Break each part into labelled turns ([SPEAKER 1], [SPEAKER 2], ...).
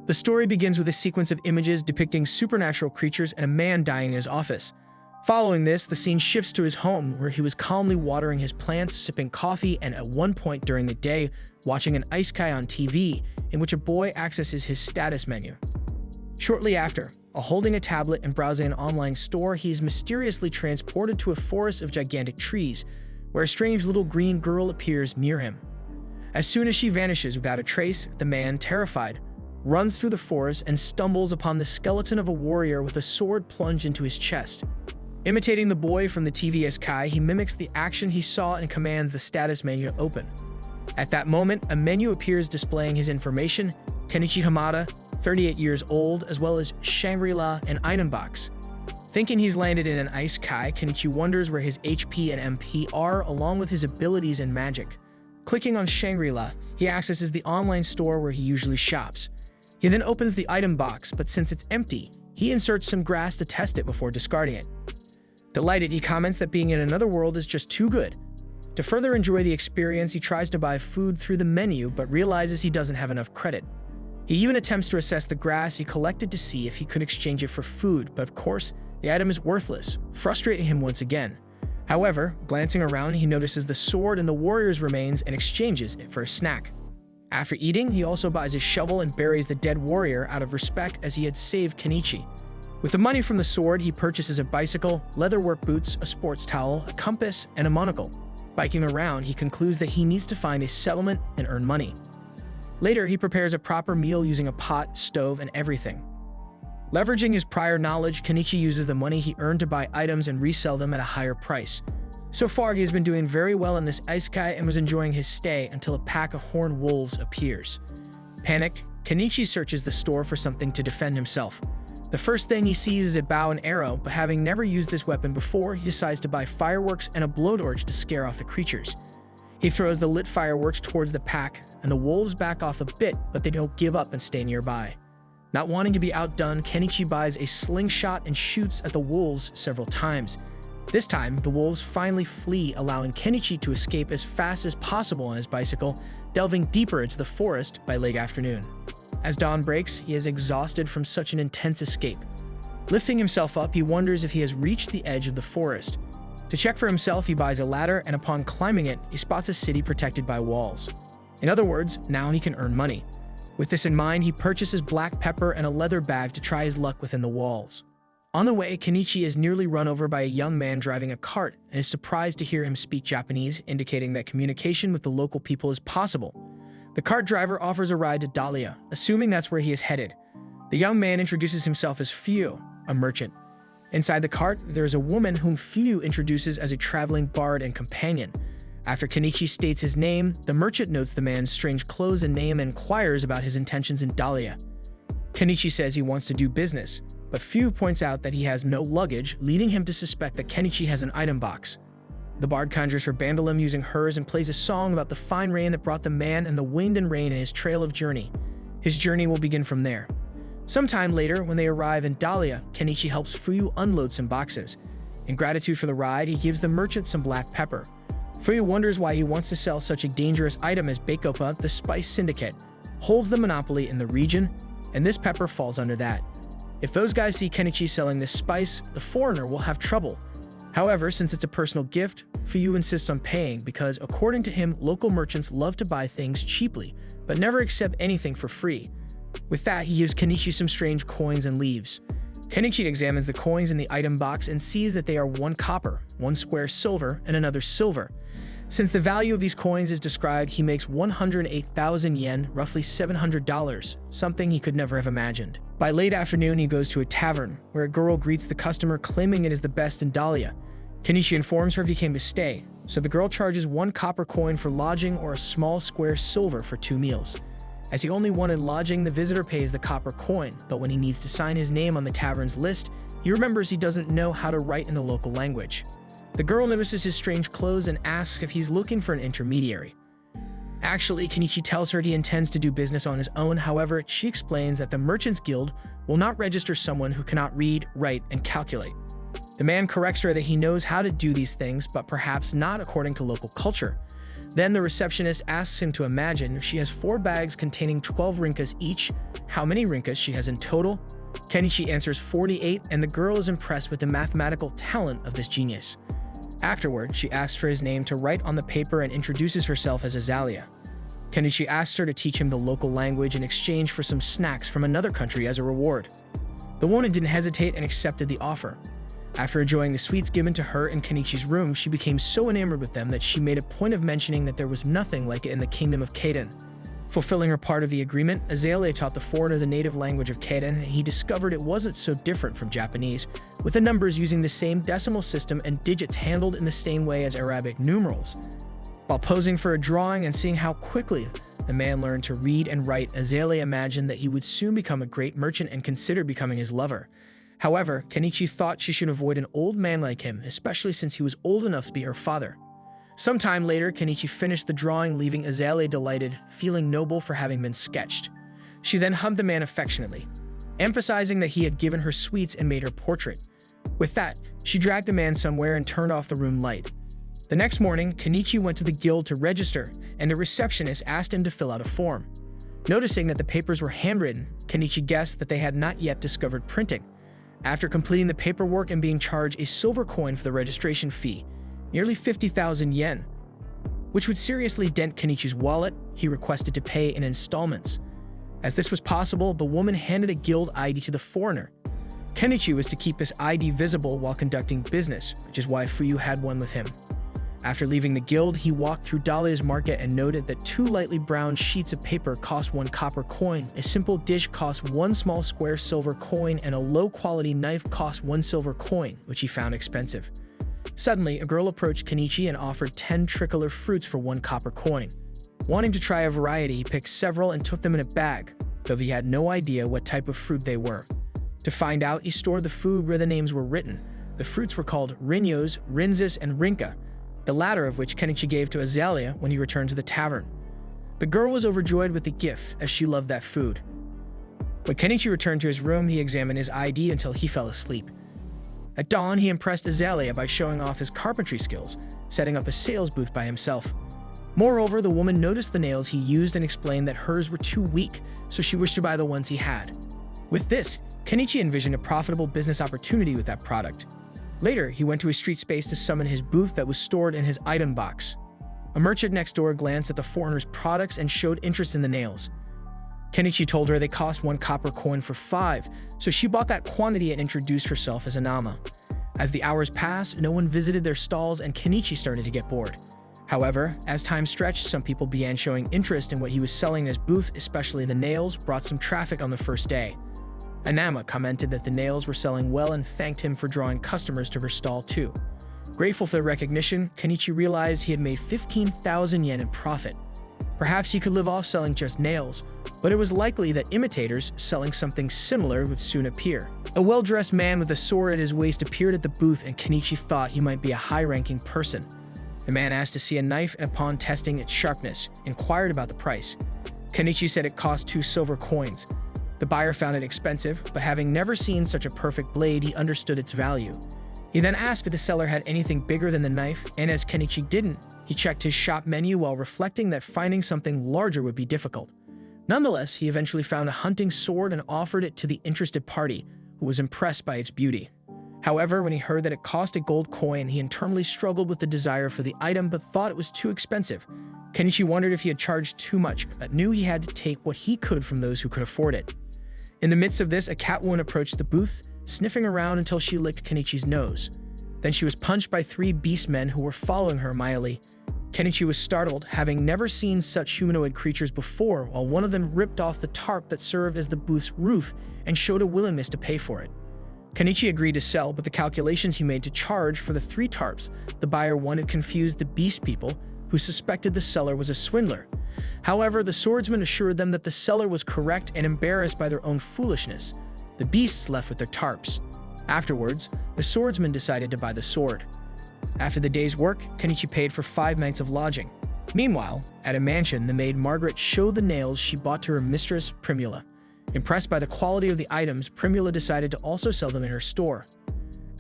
[SPEAKER 1] The story begins with a sequence of images depicting supernatural creatures and a man dying in his office. Following this, the scene shifts to his home, where he was calmly watering his plants, sipping coffee, and at one point during the day, watching an isekai on TV, in which a boy accesses his status menu. Shortly after, while holding a tablet and browsing an online store, he is mysteriously transported to a forest of gigantic trees, where a strange little green girl appears near him. As soon as she vanishes without a trace, the man, terrified, runs through the forest and stumbles upon the skeleton of a warrior with a sword plunged into his chest. Imitating the boy from the TV isekai, he mimics the action he saw and commands the status menu to open. At that moment, a menu appears displaying his information: Kenichi Hamada, 38 years old, as well as Shangri-La and item box. Thinking he's landed in an isekai, Kenichi wonders where his HP and MP are, along with his abilities and magic. Clicking on Shangri-La, he accesses the online store where he usually shops. He then opens the item box, but since it's empty, he inserts some grass to test it before discarding it. Delighted, he comments that being in another world is just too good. To further enjoy the experience, he tries to buy food through the menu, but realizes he doesn't have enough credit. He even attempts to assess the grass he collected to see if he could exchange it for food, but of course, the item is worthless, frustrating him once again. However, glancing around, he notices the sword and the warrior's remains and exchanges it for a snack. After eating, he also buys a shovel and buries the dead warrior out of respect, as he had saved Kenichi. With the money from the sword, he purchases a bicycle, leather work boots, a sports towel, a compass, and a monocle. Biking around, he concludes that he needs to find a settlement and earn money. Later, he prepares a proper meal using a pot, stove, and everything. Leveraging his prior knowledge, Kenichi uses the money he earned to buy items and resell them at a higher price. So far, he has been doing very well in this isekai and was enjoying his stay until a pack of horned wolves appears. Panicked, Kenichi searches the store for something to defend himself. The first thing he sees is a bow and arrow, but having never used this weapon before, he decides to buy fireworks and a blowtorch to scare off the creatures. He throws the lit fireworks towards the pack, and the wolves back off a bit, but they don't give up and stay nearby. Not wanting to be outdone, Kenichi buys a slingshot and shoots at the wolves several times. This time, the wolves finally flee, allowing Kenichi to escape as fast as possible on his bicycle, delving deeper into the forest by late afternoon. As dawn breaks, he is exhausted from such an intense escape. Lifting himself up, he wonders if he has reached the edge of the forest. To check for himself, he buys a ladder, and upon climbing it, he spots a city protected by walls. In other words, now he can earn money. With this in mind, he purchases black pepper and a leather bag to try his luck within the walls. On the way, Kenichi is nearly run over by a young man driving a cart and is surprised to hear him speak Japanese, indicating that communication with the local people is possible. The cart driver offers a ride to Dahlia, assuming that's where he is headed. The young man introduces himself as Fio, a merchant. Inside the cart, there is a woman whom Fio introduces as a traveling bard and companion. After Kenichi states his name, the merchant notes the man's strange clothes and name and inquires about his intentions in Dahlia. Kenichi says he wants to do business, but Fio points out that he has no luggage, leading him to suspect that Kenichi has an item box. The bard conjures her bandolin using hers and plays a song about the fine rain that brought the man and the wind and rain in his trail of journey. His journey will begin from there. Sometime later, when they arrive in Dahlia, Kenichi helps Fuyu unload some boxes. In gratitude for the ride, he gives the merchant some black pepper. Fuyu wonders why he wants to sell such a dangerous item, as Bakeopa, the spice syndicate, holds the monopoly in the region, and this pepper falls under that. If those guys see Kenichi selling this spice, the foreigner will have trouble. However, since it's a personal gift, Fuyu insists on paying because, according to him, local merchants love to buy things cheaply, but never accept anything for free. With that, he gives Kenichi some strange coins and leaves. Kenichi examines the coins in the item box and sees that they are 1 copper, 1 square silver, and another silver. Since the value of these coins is described, he makes 108,000 yen, roughly $700, something he could never have imagined. By late afternoon, he goes to a tavern, where a girl greets the customer, claiming it is the best in Dahlia. Kenichi informs her if he came to stay, so the girl charges 1 copper coin for lodging or a small square silver for 2 meals. As he only wanted lodging, the visitor pays the copper coin, but when he needs to sign his name on the tavern's list, he remembers he doesn't know how to write in the local language. The girl notices his strange clothes and asks if he's looking for an intermediary. Actually, Kenichi tells her he intends to do business on his own. However, she explains that the Merchants Guild will not register someone who cannot read, write, and calculate. The man corrects her that he knows how to do these things, but perhaps not according to local culture. Then the receptionist asks him to imagine if she has 4 bags containing 12 rinkas each, how many rinkas she has in total. Kenichi answers 48, and the girl is impressed with the mathematical talent of this genius. Afterward, she asks for his name to write on the paper and introduces herself as Azalea. Kenichi asks her to teach him the local language in exchange for some snacks from another country as a reward. The woman didn't hesitate and accepted the offer. After enjoying the sweets given to her in Kenichi's room, she became so enamored with them that she made a point of mentioning that there was nothing like it in the kingdom of Kaden. Fulfilling her part of the agreement, Azalea taught the foreigner the native language of Kaden, and he discovered it wasn't so different from Japanese, with the numbers using the same decimal system and digits handled in the same way as Arabic numerals. While posing for a drawing and seeing how quickly the man learned to read and write, Azalea imagined that he would soon become a great merchant and consider becoming his lover. However, Kenichi thought she should avoid an old man like him, especially since he was old enough to be her father. Sometime later, Kenichi finished the drawing, leaving Azalea delighted, feeling noble for having been sketched. She then hugged the man affectionately, emphasizing that he had given her sweets and made her portrait. With that, she dragged the man somewhere and turned off the room light. The next morning, Kenichi went to the guild to register, and the receptionist asked him to fill out a form. Noticing that the papers were handwritten, Kenichi guessed that they had not yet discovered printing. After completing the paperwork and being charged a silver coin for the registration fee, nearly 50,000 yen, which would seriously dent Kenichi's wallet, he requested to pay in installments. As this was possible, the woman handed a guild ID to the foreigner. Kenichi was to keep this ID visible while conducting business, which is why Fuyu had one with him. After leaving the guild, he walked through Dahlia's market and noted that 2 lightly brown sheets of paper cost 1 copper coin, a simple dish cost 1 small square silver coin, and a low-quality knife cost 1 silver coin, which he found expensive. Suddenly, a girl approached Kenichi and offered 10 tricolor fruits for 1 copper coin. Wanting to try a variety, he picked several and took them in a bag, though he had no idea what type of fruit they were. To find out, he stored the food where the names were written. The fruits were called Rinyos, Rinzis, and Rinka, the latter of which Kenichi gave to Azalea when he returned to the tavern. The girl was overjoyed with the gift, as she loved that food. When Kenichi returned to his room, he examined his ID until he fell asleep. At dawn, he impressed Azalea by showing off his carpentry skills, setting up a sales booth by himself. Moreover, the woman noticed the nails he used and explained that hers were too weak, so she wished to buy the ones he had. With this, Kenichi envisioned a profitable business opportunity with that product. Later, he went to his street space to summon his booth that was stored in his item box. A merchant next door glanced at the foreigner's products and showed interest in the nails. Kenichi told her they cost 1 copper coin for 5, so she bought that quantity and introduced herself as Anama. As the hours passed, no one visited their stalls and Kenichi started to get bored. However, as time stretched, some people began showing interest in what he was selling in his booth, especially the nails, brought some traffic on the first day. Anama commented that the nails were selling well and thanked him for drawing customers to her stall too. Grateful for the recognition, Kenichi realized he had made 15,000 yen in profit. Perhaps he could live off selling just nails, but it was likely that imitators selling something similar would soon appear. A well-dressed man with a sword at his waist appeared at the booth, and Kenichi thought he might be a high-ranking person. The man asked to see a knife, and upon testing its sharpness, inquired about the price. Kenichi said it cost 2 silver coins. The buyer found it expensive, but having never seen such a perfect blade, he understood its value. He then asked if the seller had anything bigger than the knife, and as Kenichi didn't, he checked his shop menu while reflecting that finding something larger would be difficult. Nonetheless, he eventually found a hunting sword and offered it to the interested party, who was impressed by its beauty. However, when he heard that it cost a gold coin, he internally struggled with the desire for the item but thought it was too expensive. Kenichi wondered if he had charged too much, but knew he had to take what he could from those who could afford it. In the midst of this, a catwoman approached the booth, sniffing around until she licked Kenichi's nose. Then she was punched by 3 beast men who were following her mildly. Kenichi was startled, having never seen such humanoid creatures before, while one of them ripped off the tarp that served as the booth's roof and showed a willingness to pay for it. Kenichi agreed to sell, but the calculations he made to charge for the 3 tarps the buyer wanted confused the beast people, who suspected the seller was a swindler. However, the swordsman assured them that the seller was correct, and embarrassed by their own foolishness, the beasts left with their tarps. Afterwards, the swordsman decided to buy the sword. After the day's work, Kenichi paid for 5 nights of lodging. Meanwhile, at a mansion, the maid Margaret showed the nails she bought to her mistress, Primula. Impressed by the quality of the items, Primula decided to also sell them in her store.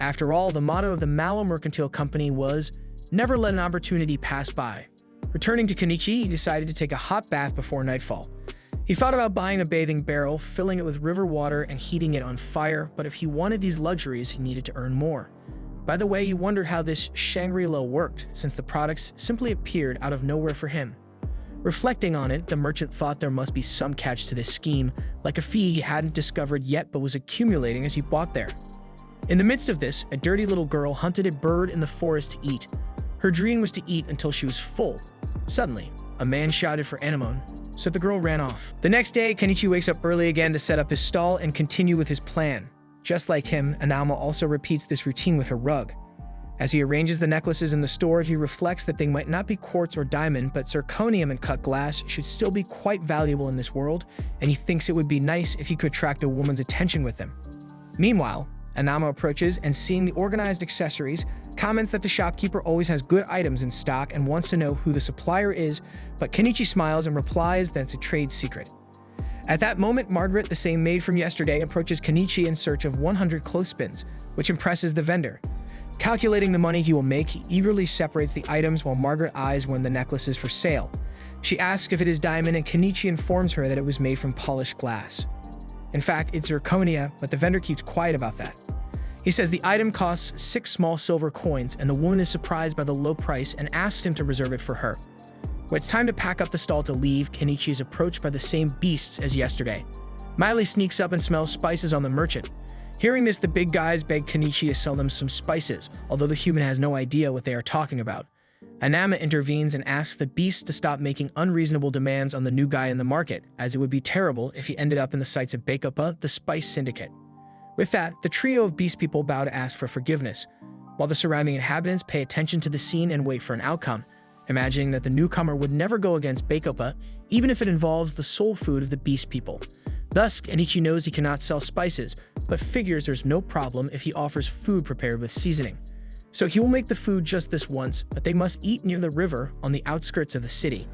[SPEAKER 1] After all, the motto of the Mallow Mercantile Company was, "Never let an opportunity pass by." Returning to Kenichi, he decided to take a hot bath before nightfall. He thought about buying a bathing barrel, filling it with river water, and heating it on fire, but if he wanted these luxuries, he needed to earn more. By the way, he wondered how this Shangri-La worked, since the products simply appeared out of nowhere for him. Reflecting on it, the merchant thought there must be some catch to this scheme, like a fee he hadn't discovered yet but was accumulating as he bought there. In the midst of this, a dirty little girl hunted a bird in the forest to eat. Her dream was to eat until she was full. Suddenly, a man shouted for anemone, so the girl ran off. The next day, Kenichi wakes up early again to set up his stall and continue with his plan. Just like him, Anama also repeats this routine with her rug. As he arranges the necklaces in the store, he reflects that they might not be quartz or diamond, but zirconium and cut glass should still be quite valuable in this world, and he thinks it would be nice if he could attract a woman's attention with them. Meanwhile, Anama approaches and, seeing the organized accessories, comments that the shopkeeper always has good items in stock and wants to know who the supplier is, but Kenichi smiles and replies that it's a trade secret. At that moment, Margaret, the same maid from yesterday, approaches Kenichi in search of 100 clothespins, which impresses the vendor. Calculating the money he will make, he eagerly separates the items while Margaret eyes one of the necklaces for sale. She asks if it is diamond, and Kenichi informs her that it was made from polished glass. In fact, it's zirconia, but the vendor keeps quiet about that. He says the item costs 6 small silver coins, and the woman is surprised by the low price and asks him to reserve it for her. When it's time to pack up the stall to leave, Kenichi is approached by the same beasts as yesterday. Miley sneaks up and smells spices on the merchant. Hearing this, the big guys beg Kenichi to sell them some spices, although the human has no idea what they are talking about. Anama intervenes and asks the beasts to stop making unreasonable demands on the new guy in the market, as it would be terrible if he ended up in the sights of Bakeuppa, the spice syndicate. With that, the trio of beast people bow to ask for forgiveness, while the surrounding inhabitants pay attention to the scene and wait for an outcome, imagining that the newcomer would never go against Bakeuppa, even if it involves the soul food of the beast people. Thus, Kenichi knows he cannot sell spices, but figures there's no problem if he offers food prepared with seasoning. So he will make the food just this once, but they must eat near the river on the outskirts of the city.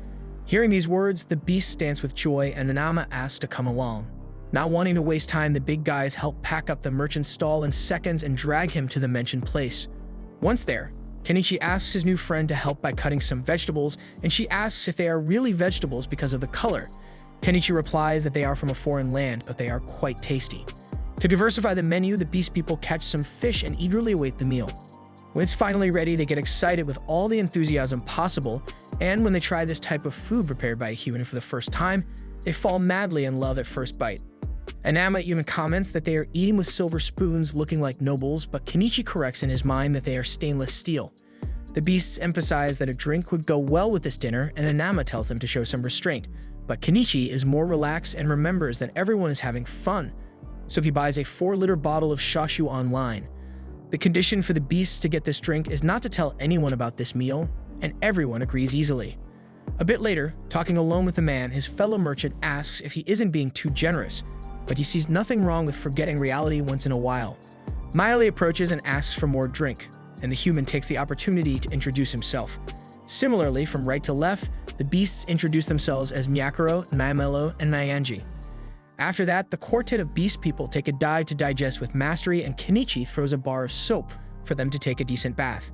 [SPEAKER 1] Hearing these words, the beast dance with joy, and Anama asks to come along. Not wanting to waste time, the big guys help pack up the merchant's stall in seconds and drag him to the mentioned place. Once there, Kenichi asks his new friend to help by cutting some vegetables, and she asks if they are really vegetables because of the color. Kenichi replies that they are from a foreign land, but they are quite tasty. To diversify the menu, the beast people catch some fish and eagerly await the meal. When it's finally ready, they get excited with all the enthusiasm possible, and when they try this type of food prepared by a human for the first time, they fall madly in love at first bite. Anama even comments that they are eating with silver spoons looking like nobles, but Kenichi corrects in his mind that they are stainless steel. The beasts emphasize that a drink would go well with this dinner, and Anama tells them to show some restraint. But Kenichi is more relaxed and remembers that everyone is having fun, so he buys a 4-liter bottle of shashu online. The condition for the beasts to get this drink is not to tell anyone about this meal, and everyone agrees easily. A bit later, talking alone with the man, his fellow merchant asks if he isn't being too generous, but he sees nothing wrong with forgetting reality once in a while. Miley approaches and asks for more drink, and the human takes the opportunity to introduce himself. Similarly, from right to left, the beasts introduce themselves as Myakuro, Naimelo, and Nyanji. After that, the quartet of beast people take a dive to digest with mastery, and Kenichi throws a bar of soap for them to take a decent bath.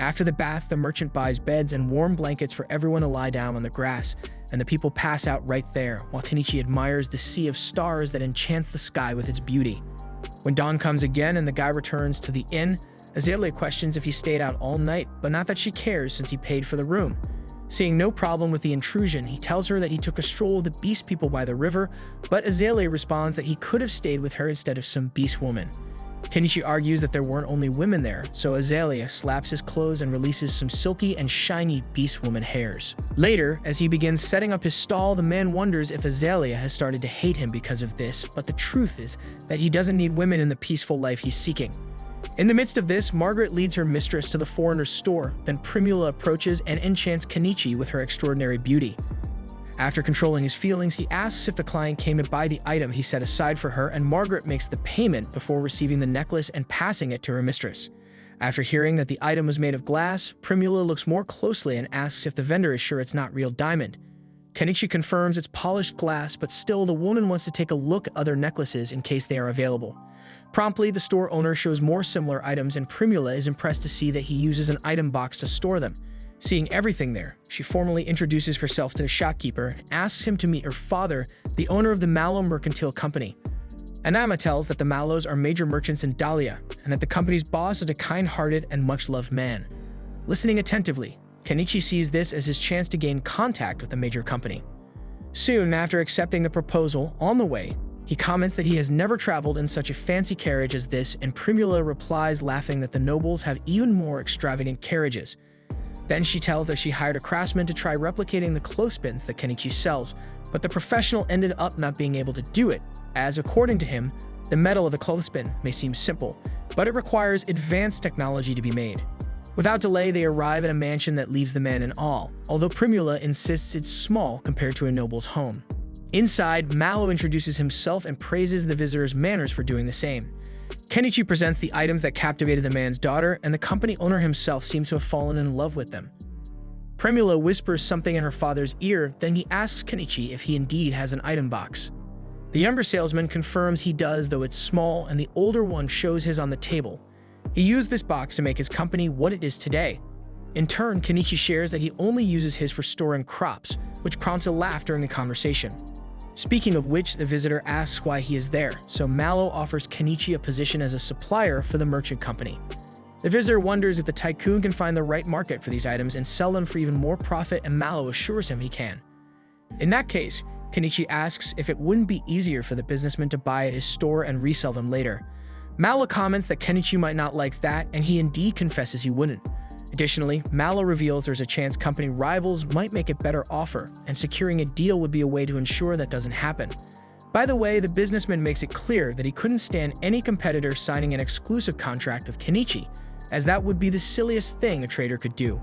[SPEAKER 1] After the bath, the merchant buys beds and warm blankets for everyone to lie down on the grass, and the people pass out right there, while Kenichi admires the sea of stars that enchants the sky with its beauty. When dawn comes again and the guy returns to the inn, Azalea questions if he stayed out all night, but not that she cares since he paid for the room. Seeing no problem with the intrusion, he tells her that he took a stroll with the beast people by the river, but Azalea responds that he could have stayed with her instead of some beast woman. Kenichi argues that there weren't only women there, so Azalea slaps his clothes and releases some silky and shiny beast woman hairs. Later, as he begins setting up his stall, the man wonders if Azalea has started to hate him because of this, but the truth is that he doesn't need women in the peaceful life he's seeking. In the midst of this, Margaret leads her mistress to the foreigner's store, then Primula approaches and enchants Kenichi with her extraordinary beauty. After controlling his feelings, he asks if the client came to buy the item he set aside for her, and Margaret makes the payment before receiving the necklace and passing it to her mistress. After hearing that the item was made of glass, Primula looks more closely and asks if the vendor is sure it's not real diamond. Kenichi confirms it's polished glass, but still the woman wants to take a look at other necklaces in case they are available. Promptly, the store owner shows more similar items, and Primula is impressed to see that he uses an item box to store them. Seeing everything there, she formally introduces herself to the shopkeeper and asks him to meet her father, the owner of the Mallow Mercantile Company. Anama tells that the Mallows are major merchants in Dahlia, and that the company's boss is a kind-hearted and much-loved man. Listening attentively, Kenichi sees this as his chance to gain contact with the major company. Soon after accepting the proposal, on the way, he comments that he has never traveled in such a fancy carriage as this, and Primula replies laughing that the nobles have even more extravagant carriages. Then she tells that she hired a craftsman to try replicating the clothespins that Kenichi sells, but the professional ended up not being able to do it, as according to him, the metal of the clothespin may seem simple, but it requires advanced technology to be made. Without delay, they arrive at a mansion that leaves the man in awe, although Primula insists it's small compared to a noble's home. Inside, Mallow introduces himself and praises the visitor's manners for doing the same. Kenichi presents the items that captivated the man's daughter, and the company owner himself seems to have fallen in love with them. Primula whispers something in her father's ear, then he asks Kenichi if he indeed has an item box. The younger salesman confirms he does, though it's small, and the older one shows his on the table. He used this box to make his company what it is today. In turn, Kenichi shares that he only uses his for storing crops, which prompts a laugh during the conversation. Speaking of which, the visitor asks why he is there, so Mallow offers Kenichi a position as a supplier for the merchant company. The visitor wonders if the tycoon can find the right market for these items and sell them for even more profit, and Mallow assures him he can. In that case, Kenichi asks if it wouldn't be easier for the businessman to buy at his store and resell them later. Mallow comments that Kenichi might not like that, and he indeed confesses he wouldn't. Additionally, Mallow reveals there's a chance company rivals might make a better offer, and securing a deal would be a way to ensure that doesn't happen. By the way, the businessman makes it clear that he couldn't stand any competitor signing an exclusive contract with Kenichi, as that would be the silliest thing a trader could do.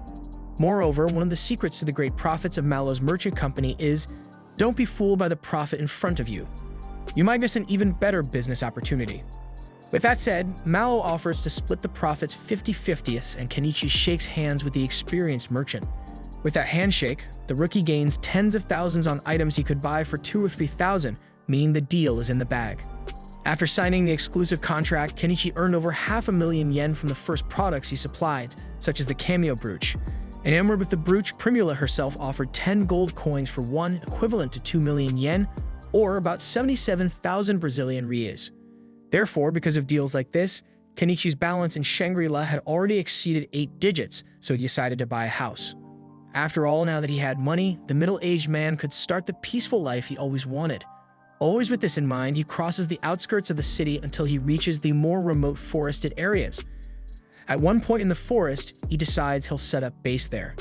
[SPEAKER 1] Moreover, one of the secrets to the great profits of Mallow's merchant company is, don't be fooled by the profit in front of you. You might miss an even better business opportunity. With that said, Mallow offers to split the profits 50-50, and Kenichi shakes hands with the experienced merchant. With that handshake, the rookie gains tens of thousands on items he could buy for 2,000 or 3,000, meaning the deal is in the bag. After signing the exclusive contract, Kenichi earned over 500,000 yen from the first products he supplied, such as the cameo brooch. Enamored with the brooch, Primula herself offered 10 gold coins for one, equivalent to 2 million yen, or about 77,000 Brazilian reais. Therefore, because of deals like this, Kenichi's balance in Shangri-La had already exceeded 8 digits, so he decided to buy a house. After all, now that he had money, the middle-aged man could start the peaceful life he always wanted. Always with this in mind, he crosses the outskirts of the city until he reaches the more remote forested areas. At one point in the forest, he decides he'll set up base there.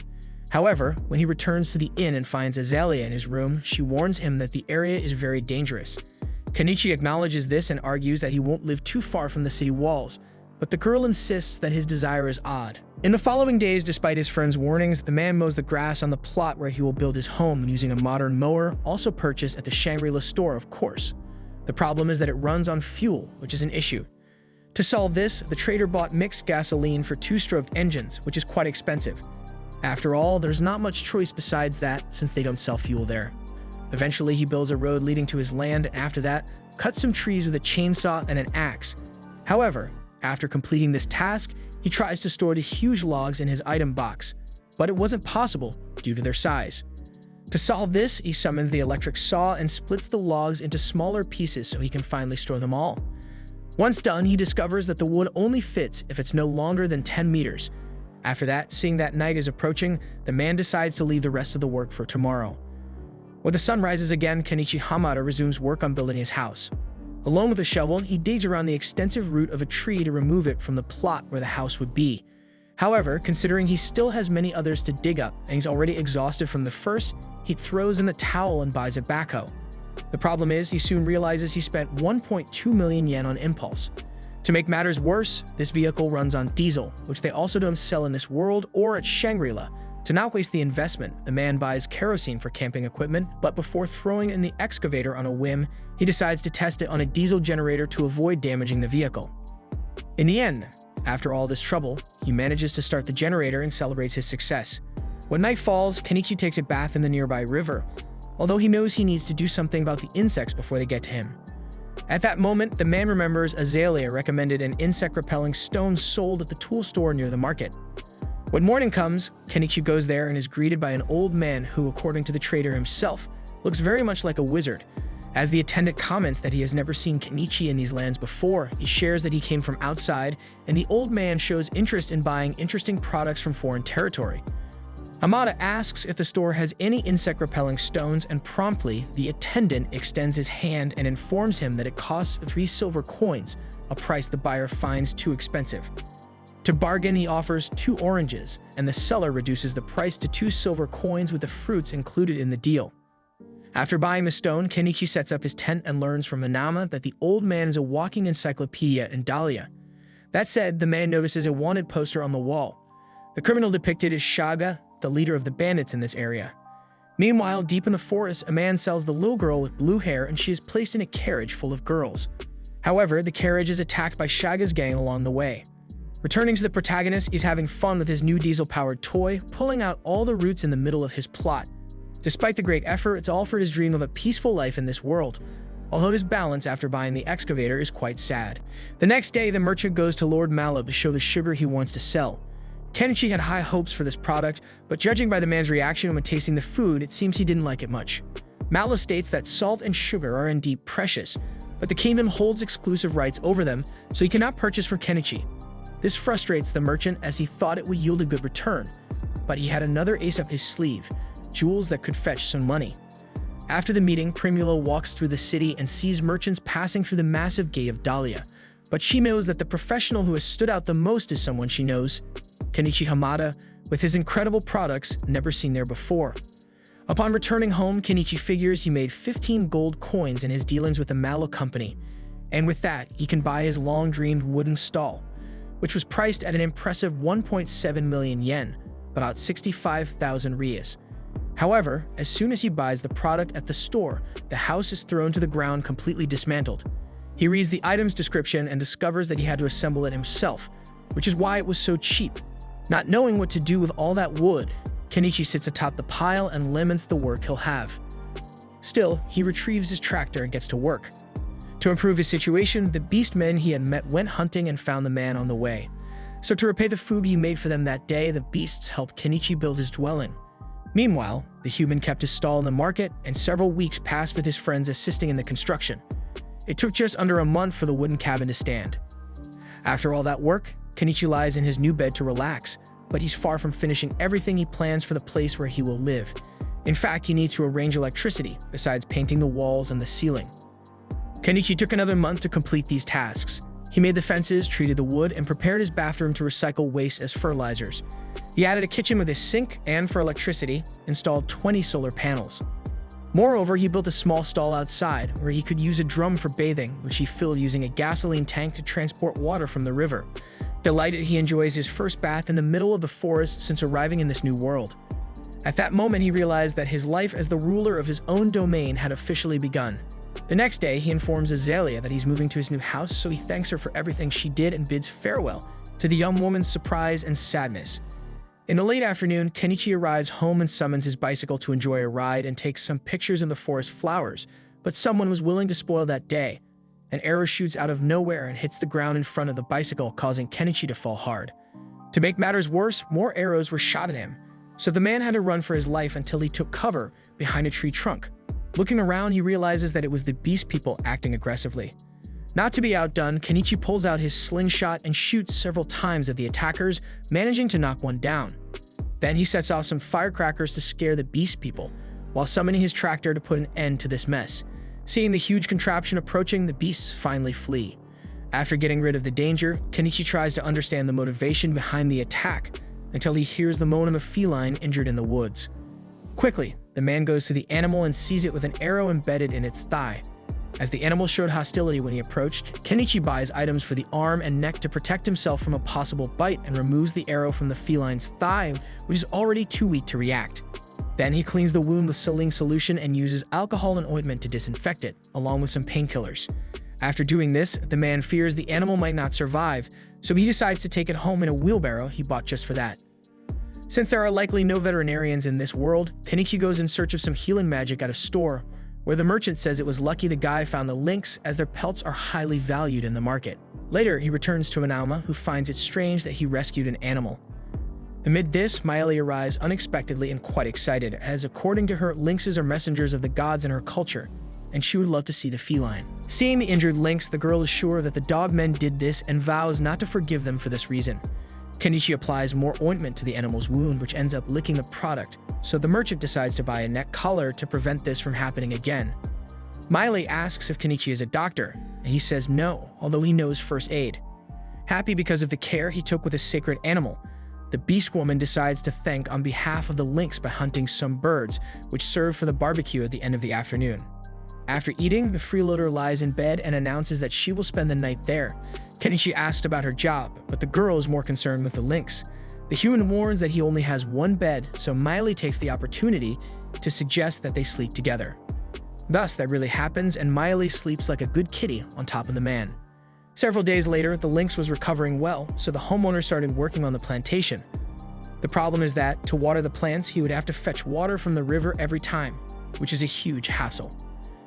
[SPEAKER 1] However, when he returns to the inn and finds Azalea in his room, she warns him that the area is very dangerous. Kenichi acknowledges this and argues that he won't live too far from the city walls, but the girl insists that his desire is odd. In the following days, despite his friend's warnings, the man mows the grass on the plot where he will build his home using a modern mower, also purchased at the Shangri-La store, of course. The problem is that it runs on fuel, which is an issue. To solve this, the trader bought mixed gasoline for 2-stroked engines, which is quite expensive. After all, there's not much choice besides that, since they don't sell fuel there. Eventually, he builds a road leading to his land, and after that, cuts some trees with a chainsaw and an axe. However, after completing this task, he tries to store the huge logs in his item box, but it wasn't possible due to their size. To solve this, he summons the electric saw and splits the logs into smaller pieces so he can finally store them all. Once done, he discovers that the wood only fits if it's no longer than 10 meters. After that, seeing that night is approaching, the man decides to leave the rest of the work for tomorrow. When the sun rises again, Kenichi Hamada resumes work on building his house. Alone with a shovel, he digs around the extensive root of a tree to remove it from the plot where the house would be. However, considering he still has many others to dig up and he's already exhausted from the first, he throws in the towel and buys a backhoe. The problem is, he soon realizes he spent 1.2 million yen on impulse. To make matters worse, this vehicle runs on diesel, which they also don't sell in this world or at Shangri-La. To not waste the investment, the man buys kerosene for camping equipment, but before throwing in the excavator on a whim, he decides to test it on a diesel generator to avoid damaging the vehicle. In the end, after all this trouble, he manages to start the generator and celebrates his success. When night falls, Kenichi takes a bath in the nearby river, although he knows he needs to do something about the insects before they get to him. At that moment, the man remembers Azalea recommended an insect-repelling stone sold at the tool store near the market. When morning comes, Kenichi goes there and is greeted by an old man who, according to the trader himself, looks very much like a wizard. As the attendant comments that he has never seen Kenichi in these lands before, he shares that he came from outside, and the old man shows interest in buying interesting products from foreign territory. Hamada asks if the store has any insect-repelling stones, and promptly, the attendant extends his hand and informs him that it costs 3 silver coins, a price the buyer finds too expensive. To bargain, he offers 2 oranges, and the seller reduces the price to 2 silver coins with the fruits included in the deal. After buying the stone, Kenichi sets up his tent and learns from Manama that the old man is a walking encyclopedia in Dahlia. That said, the man notices a wanted poster on the wall. The criminal depicted is Shaga, the leader of the bandits in this area. Meanwhile, deep in the forest, a man sells the little girl with blue hair, and she is placed in a carriage full of girls. However, the carriage is attacked by Shaga's gang along the way. Returning to the protagonist, he's having fun with his new diesel-powered toy, pulling out all the roots in the middle of his plot. Despite the great effort, it's all for his dream of a peaceful life in this world, although his balance after buying the excavator is quite sad. The next day, the merchant goes to Lord Malab to show the sugar he wants to sell. Kenichi had high hopes for this product, but judging by the man's reaction when tasting the food, it seems he didn't like it much. Malab states that salt and sugar are indeed precious, but the kingdom holds exclusive rights over them, so he cannot purchase from Kenichi. This frustrates the merchant as he thought it would yield a good return, but he had another ace up his sleeve, jewels that could fetch some money. After the meeting, Primula walks through the city and sees merchants passing through the massive gate of Dahlia, but she knows that the professional who has stood out the most is someone she knows, Kenichi Hamada, with his incredible products never seen there before. Upon returning home, Kenichi figures he made 15 gold coins in his dealings with the Mallow company, and with that, he can buy his long-dreamed wooden stall, which was priced at an impressive 1.7 million yen, about 65,000 rias. However, as soon as he buys the product at the store, the house is thrown to the ground completely dismantled. He reads the item's description and discovers that he had to assemble it himself, which is why it was so cheap. Not knowing what to do with all that wood, Kenichi sits atop the pile and laments the work he'll have. Still, he retrieves his tractor and gets to work. To improve his situation, the beast men he had met went hunting and found the man on the way. So to repay the food he made for them that day, the beasts helped Kenichi build his dwelling. Meanwhile, the human kept his stall in the market, and several weeks passed with his friends assisting in the construction. It took just under a month for the wooden cabin to stand. After all that work, Kenichi lies in his new bed to relax, but he's far from finishing everything he plans for the place where he will live. In fact, he needs to arrange electricity, besides painting the walls and the ceiling. Kenichi took another month to complete these tasks. He made the fences, treated the wood, and prepared his bathroom to recycle waste as fertilizers. He added a kitchen with a sink and, for electricity, installed 20 solar panels. Moreover, he built a small stall outside where he could use a drum for bathing, which he filled using a gasoline tank to transport water from the river. Delighted, he enjoys his first bath in the middle of the forest since arriving in this new world. At that moment, he realized that his life as the ruler of his own domain had officially begun. The next day, he informs Azalea that he's moving to his new house, so he thanks her for everything she did and bids farewell, to the young woman's surprise and sadness. In the late afternoon, Kenichi arrives home and summons his bicycle to enjoy a ride and takes some pictures in the forest flowers, but someone was willing to spoil that day. An arrow shoots out of nowhere and hits the ground in front of the bicycle, causing Kenichi to fall hard. To make matters worse, more arrows were shot at him, so the man had to run for his life until he took cover behind a tree trunk. Looking around, he realizes that it was the beast people acting aggressively. Not to be outdone, Kenichi pulls out his slingshot and shoots several times at the attackers, managing to knock one down. Then he sets off some firecrackers to scare the beast people, while summoning his tractor to put an end to this mess. Seeing the huge contraption approaching, the beasts finally flee. After getting rid of the danger, Kenichi tries to understand the motivation behind the attack, until he hears the moan of a feline injured in the woods. Quickly, the man goes to the animal and sees it with an arrow embedded in its thigh. As the animal showed hostility when he approached, Kenichi buys items for the arm and neck to protect himself from a possible bite and removes the arrow from the feline's thigh, which is already too weak to react. Then he cleans the wound with saline solution and uses alcohol and ointment to disinfect it, along with some painkillers. After doing this, the man fears the animal might not survive, so he decides to take it home in a wheelbarrow he bought just for that. Since there are likely no veterinarians in this world, Kenichi goes in search of some healing magic at a store, where the merchant says it was lucky the guy found the lynx as their pelts are highly valued in the market. Later, he returns to Analma, who finds it strange that he rescued an animal. Amid this, Miley arrives unexpectedly and quite excited, as according to her, lynxes are messengers of the gods in her culture, and she would love to see the feline. Seeing the injured lynx, the girl is sure that the dogmen did this and vows not to forgive them for this reason. Kenichi applies more ointment to the animal's wound, which ends up licking the product, so the merchant decides to buy a neck collar to prevent this from happening again. Miley asks if Kenichi is a doctor, and he says no, although he knows first aid. Happy because of the care he took with a sacred animal, the beast woman decides to thank on behalf of the lynx by hunting some birds, which serve for the barbecue at the end of the afternoon. After eating, the freeloader lies in bed and announces that she will spend the night there. Kenichi asks about her job, but the girl is more concerned with the lynx. The human warns that he only has one bed, so Miley takes the opportunity to suggest that they sleep together. Thus, that really happens, and Miley sleeps like a good kitty on top of the man. Several days later, the lynx was recovering well, so the homeowner started working on the plantation. The problem is that, to water the plants, he would have to fetch water from the river every time, which is a huge hassle.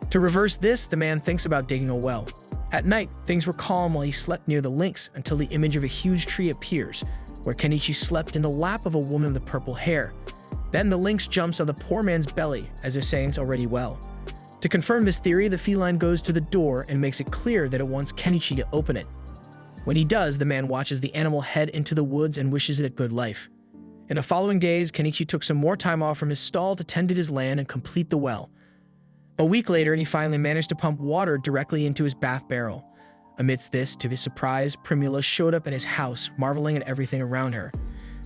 [SPEAKER 1] To reverse this, the man thinks about digging a well. At night, things were calm while he slept near the lynx until the image of a huge tree appears, where Kenichi slept in the lap of a woman with purple hair. Then the lynx jumps on the poor man's belly, as if saying it's already well. To confirm this theory, the feline goes to the door and makes it clear that it wants Kenichi to open it. When he does, the man watches the animal head into the woods and wishes it a good life. In the following days, Kenichi took some more time off from his stall to tend to his land and complete the well. A week later, he finally managed to pump water directly into his bath barrel. Amidst this, to his surprise, Primula showed up at his house, marveling at everything around her.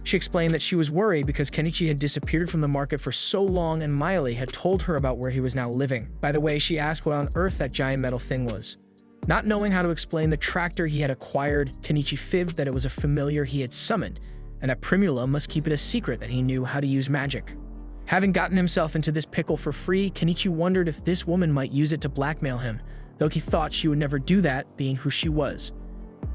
[SPEAKER 1] She explained that she was worried because Kenichi had disappeared from the market for so long and Miley had told her about where he was now living. By the way, she asked what on earth that giant metal thing was. Not knowing how to explain the tractor he had acquired, Kenichi fibbed that it was a familiar he had summoned, and that Primula must keep it a secret that he knew how to use magic. Having gotten himself into this pickle for free, Kenichi wondered if this woman might use it to blackmail him, though he thought she would never do that, being who she was.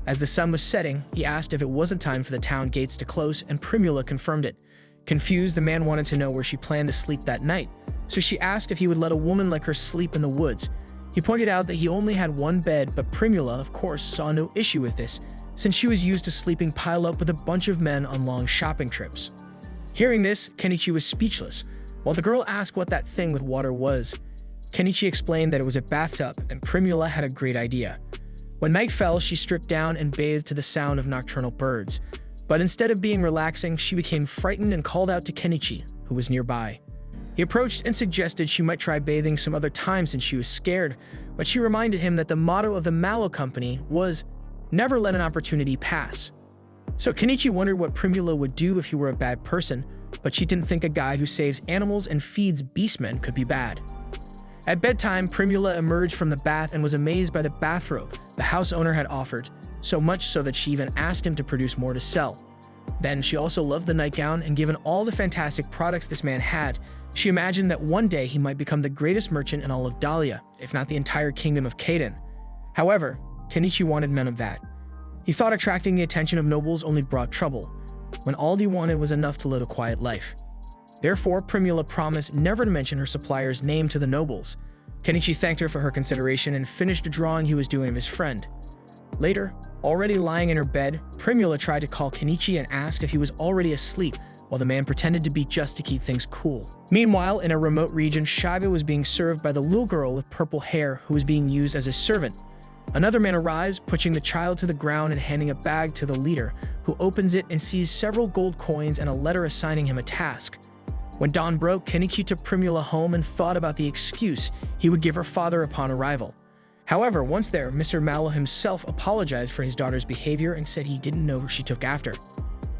[SPEAKER 1] As the sun was setting, he asked if it wasn't time for the town gates to close, and Primula confirmed it. Confused, the man wanted to know where she planned to sleep that night, so she asked if he would let a woman like her sleep in the woods. He pointed out that he only had one bed, but Primula, of course, saw no issue with this, since she was used to sleeping piled up with a bunch of men on long shopping trips. Hearing this, Kenichi was speechless. While the girl asked what that thing with water was, Kenichi explained that it was a bathtub, and Primula had a great idea. When night fell, she stripped down and bathed to the sound of nocturnal birds. But instead of being relaxing, she became frightened and called out to Kenichi, who was nearby. He approached and suggested she might try bathing some other time since she was scared, but she reminded him that the motto of the Mallow Company was, "Never let an opportunity pass." So Kenichi wondered what Primula would do if he were a bad person, but she didn't think a guy who saves animals and feeds beastmen could be bad. At bedtime, Primula emerged from the bath and was amazed by the bathrobe the house owner had offered, so much so that she even asked him to produce more to sell. Then she also loved the nightgown, and given all the fantastic products this man had, she imagined that one day he might become the greatest merchant in all of Dahlia, if not the entire kingdom of Kaden. However, Kenichi wanted none of that. He thought attracting the attention of nobles only brought trouble, when all he wanted was enough to live a quiet life. Therefore, Primula promised never to mention her supplier's name to the nobles. Kenichi thanked her for her consideration and finished a drawing he was doing of his friend. Later, already lying in her bed, Primula tried to call Kenichi and ask if he was already asleep, while the man pretended to be just to keep things cool. Meanwhile, in a remote region, Shiva was being served by the little girl with purple hair who was being used as a servant. Another man arrives, pushing the child to the ground and handing a bag to the leader, who opens it and sees several gold coins and a letter assigning him a task. When dawn broke, Kenichi took Primula home and thought about the excuse he would give her father upon arrival. However, once there, Mr. Mallow himself apologized for his daughter's behavior and said he didn't know who she took after.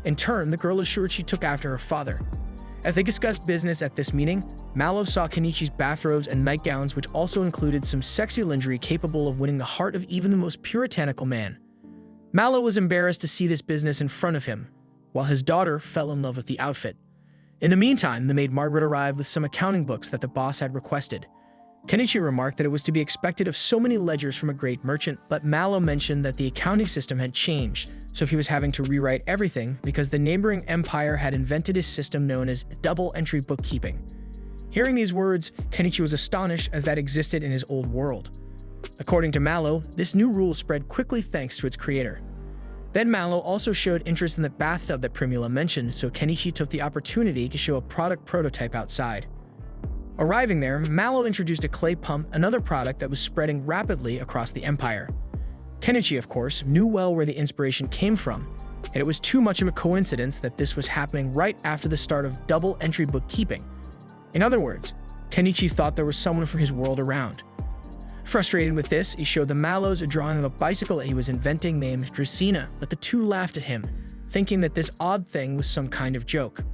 [SPEAKER 1] In turn, the girl assured she took after her father. As they discussed business at this meeting, Mallow saw Kenichi's bathrobes and nightgowns, which also included some sexy lingerie capable of winning the heart of even the most puritanical man. Mallow was embarrassed to see this business in front of him, while his daughter fell in love with the outfit. In the meantime, the maid Margaret arrived with some accounting books that the boss had requested. Kenichi remarked that it was to be expected of so many ledgers from a great merchant, but Mallow mentioned that the accounting system had changed, so he was having to rewrite everything because the neighboring empire had invented a system known as double-entry bookkeeping. Hearing these words, Kenichi was astonished, as that existed in his old world. According to Mallow, this new rule spread quickly thanks to its creator. Then Malo also showed interest in the bathtub that Primula mentioned, so Kenichi took the opportunity to show a product prototype outside. Arriving there, Malo introduced a clay pump, another product that was spreading rapidly across the empire. Kenichi, of course, knew well where the inspiration came from, and it was too much of a coincidence that this was happening right after the start of double entry bookkeeping. In other words, Kenichi thought there was someone for his world around. Frustrated with this, he showed the Malos a drawing of a bicycle that he was inventing named Dracena, but the two laughed at him, thinking that this odd thing was some kind of joke.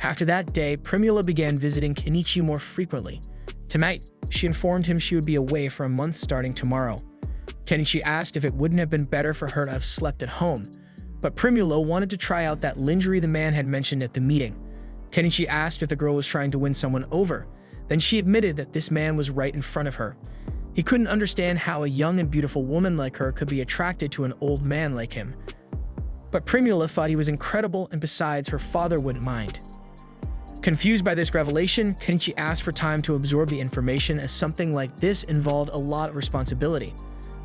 [SPEAKER 1] After that day, Primula began visiting Kenichi more frequently. Tonight, she informed him she would be away for a month starting tomorrow. Kenichi asked if it wouldn't have been better for her to have slept at home, but Primula wanted to try out that lingerie the man had mentioned at the meeting. Kenichi asked if the girl was trying to win someone over. Then she admitted that this man was right in front of her. He couldn't understand how a young and beautiful woman like her could be attracted to an old man like him. But Primula thought he was incredible, and besides, her father wouldn't mind. Confused by this revelation, Kenichi asked for time to absorb the information, as something like this involved a lot of responsibility.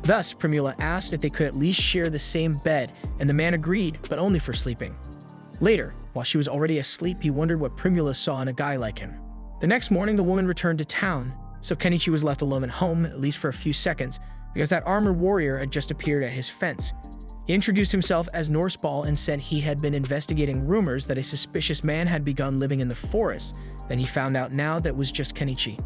[SPEAKER 1] Thus, Primula asked if they could at least share the same bed, and the man agreed, but only for sleeping. Later, while she was already asleep, he wondered what Primula saw in a guy like him. The next morning, the woman returned to town, so Kenichi was left alone at home, at least for a few seconds, because that armored warrior had just appeared at his fence. He introduced himself as Norseball and said he had been investigating rumors that a suspicious man had begun living in the forest. Then he found out now that it was just Kenichi.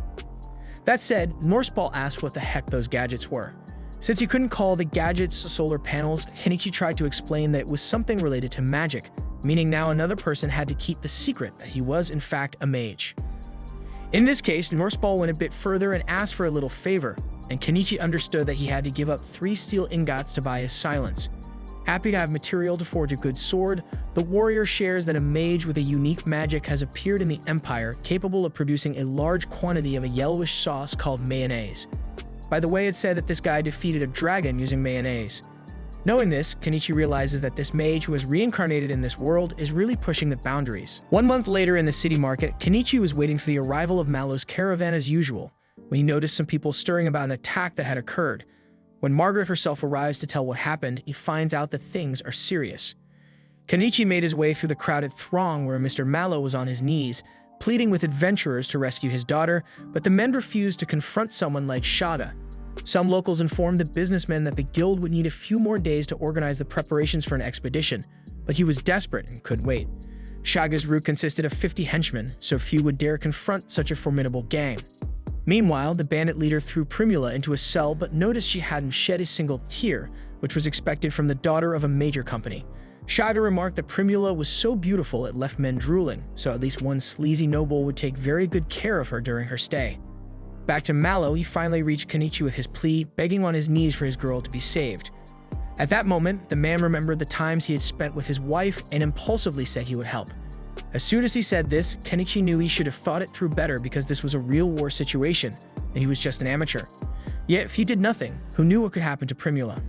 [SPEAKER 1] That said, Norseball asked what the heck those gadgets were. Since he couldn't call the gadgets solar panels, Kenichi tried to explain that it was something related to magic, meaning now another person had to keep the secret that he was in fact a mage. In this case, Norseball went a bit further and asked for a little favor, and Kenichi understood that he had to give up 3 steel ingots to buy his silence. Happy to have material to forge a good sword, the warrior shares that a mage with a unique magic has appeared in the Empire, capable of producing a large quantity of a yellowish sauce called mayonnaise. By the way, it's said that this guy defeated a dragon using mayonnaise. Knowing this, Kenichi realizes that this mage who has reincarnated in this world is really pushing the boundaries. 1 month later in the city market, Kenichi was waiting for the arrival of Malo's caravan as usual, when he noticed some people stirring about an attack that had occurred. When Margaret herself arrives to tell what happened, he finds out that things are serious. Kenichi made his way through the crowded throng where Mr. Malo was on his knees, pleading with adventurers to rescue his daughter, but the men refused to confront someone like Shaga. Some locals informed the businessman that the guild would need a few more days to organize the preparations for an expedition, but he was desperate and couldn't wait. Shaga's route consisted of 50 henchmen, so few would dare confront such a formidable gang. Meanwhile, the bandit leader threw Primula into a cell but noticed she hadn't shed a single tear, which was expected from the daughter of a major company. Shaga remarked that Primula was so beautiful it left men drooling, so at least one sleazy noble would take very good care of her during her stay. Back to Malo, he finally reached Kenichi with his plea, begging on his knees for his girl to be saved. At that moment, the man remembered the times he had spent with his wife and impulsively said he would help. As soon as he said this, Kenichi knew he should have thought it through better because this was a real war situation, and he was just an amateur. Yet, if he did nothing, who knew what could happen to Primula?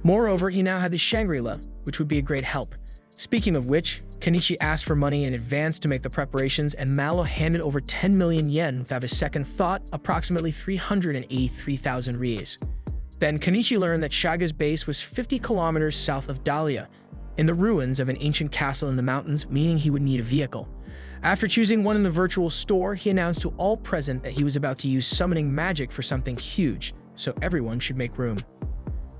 [SPEAKER 1] Moreover, he now had the Shangri-La, which would be a great help. Speaking of which, Kenichi asked for money in advance to make the preparations, and Malo handed over 10 million yen without a second thought, approximately 383,000 ries. Then Kenichi learned that Shaga's base was 50 kilometers south of Dahlia, in the ruins of an ancient castle in the mountains, meaning he would need a vehicle. After choosing one in the virtual store, he announced to all present that he was about to use summoning magic for something huge, so everyone should make room.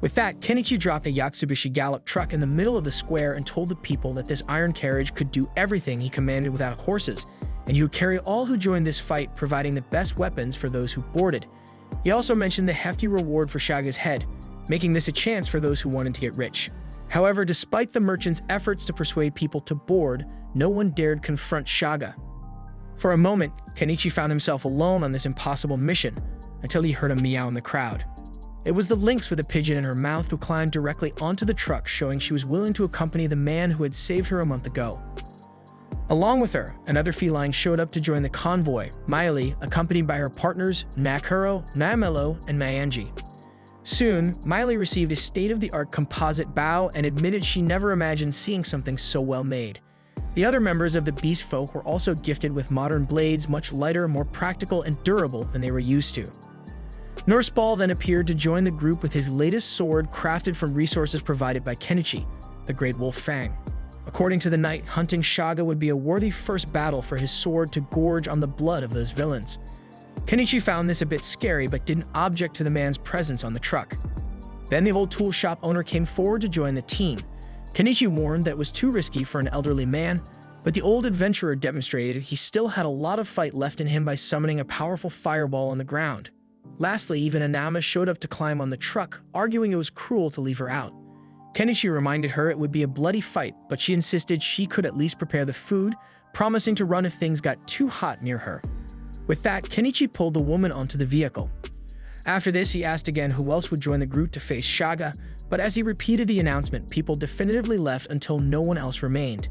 [SPEAKER 1] With that, Kenichi dropped a Yatsubishi Gallop truck in the middle of the square and told the people that this iron carriage could do everything he commanded without horses, and he would carry all who joined this fight, providing the best weapons for those who boarded. He also mentioned the hefty reward for Shaga's head, making this a chance for those who wanted to get rich. However, despite the merchant's efforts to persuade people to board, no one dared confront Shaga. For a moment, Kenichi found himself alone on this impossible mission, until he heard a meow in the crowd. It was the lynx with a pigeon in her mouth who climbed directly onto the truck, showing she was willing to accompany the man who had saved her a month ago. Along with her, another feline showed up to join the convoy, Miley, accompanied by her partners Nakuro, Naimelo, and Mayanji. Soon, Miley received a state-of-the-art composite bow and admitted she never imagined seeing something so well made. The other members of the beast folk were also gifted with modern blades, much lighter, more practical, and durable than they were used to. Norseball then appeared to join the group with his latest sword crafted from resources provided by Kenichi, the Great Wolf Fang. According to the knight, hunting Shaga would be a worthy first battle for his sword to gorge on the blood of those villains. Kenichi found this a bit scary but didn't object to the man's presence on the truck. Then the old tool shop owner came forward to join the team. Kenichi warned that it was too risky for an elderly man, but the old adventurer demonstrated he still had a lot of fight left in him by summoning a powerful fireball on the ground. Lastly, even Anama showed up to climb on the truck, arguing it was cruel to leave her out. Kenichi reminded her it would be a bloody fight, but she insisted she could at least prepare the food, promising to run if things got too hot near her. With that, Kenichi pulled the woman onto the vehicle. After this, he asked again who else would join the group to face Shaga, but as he repeated the announcement, people definitively left until no one else remained.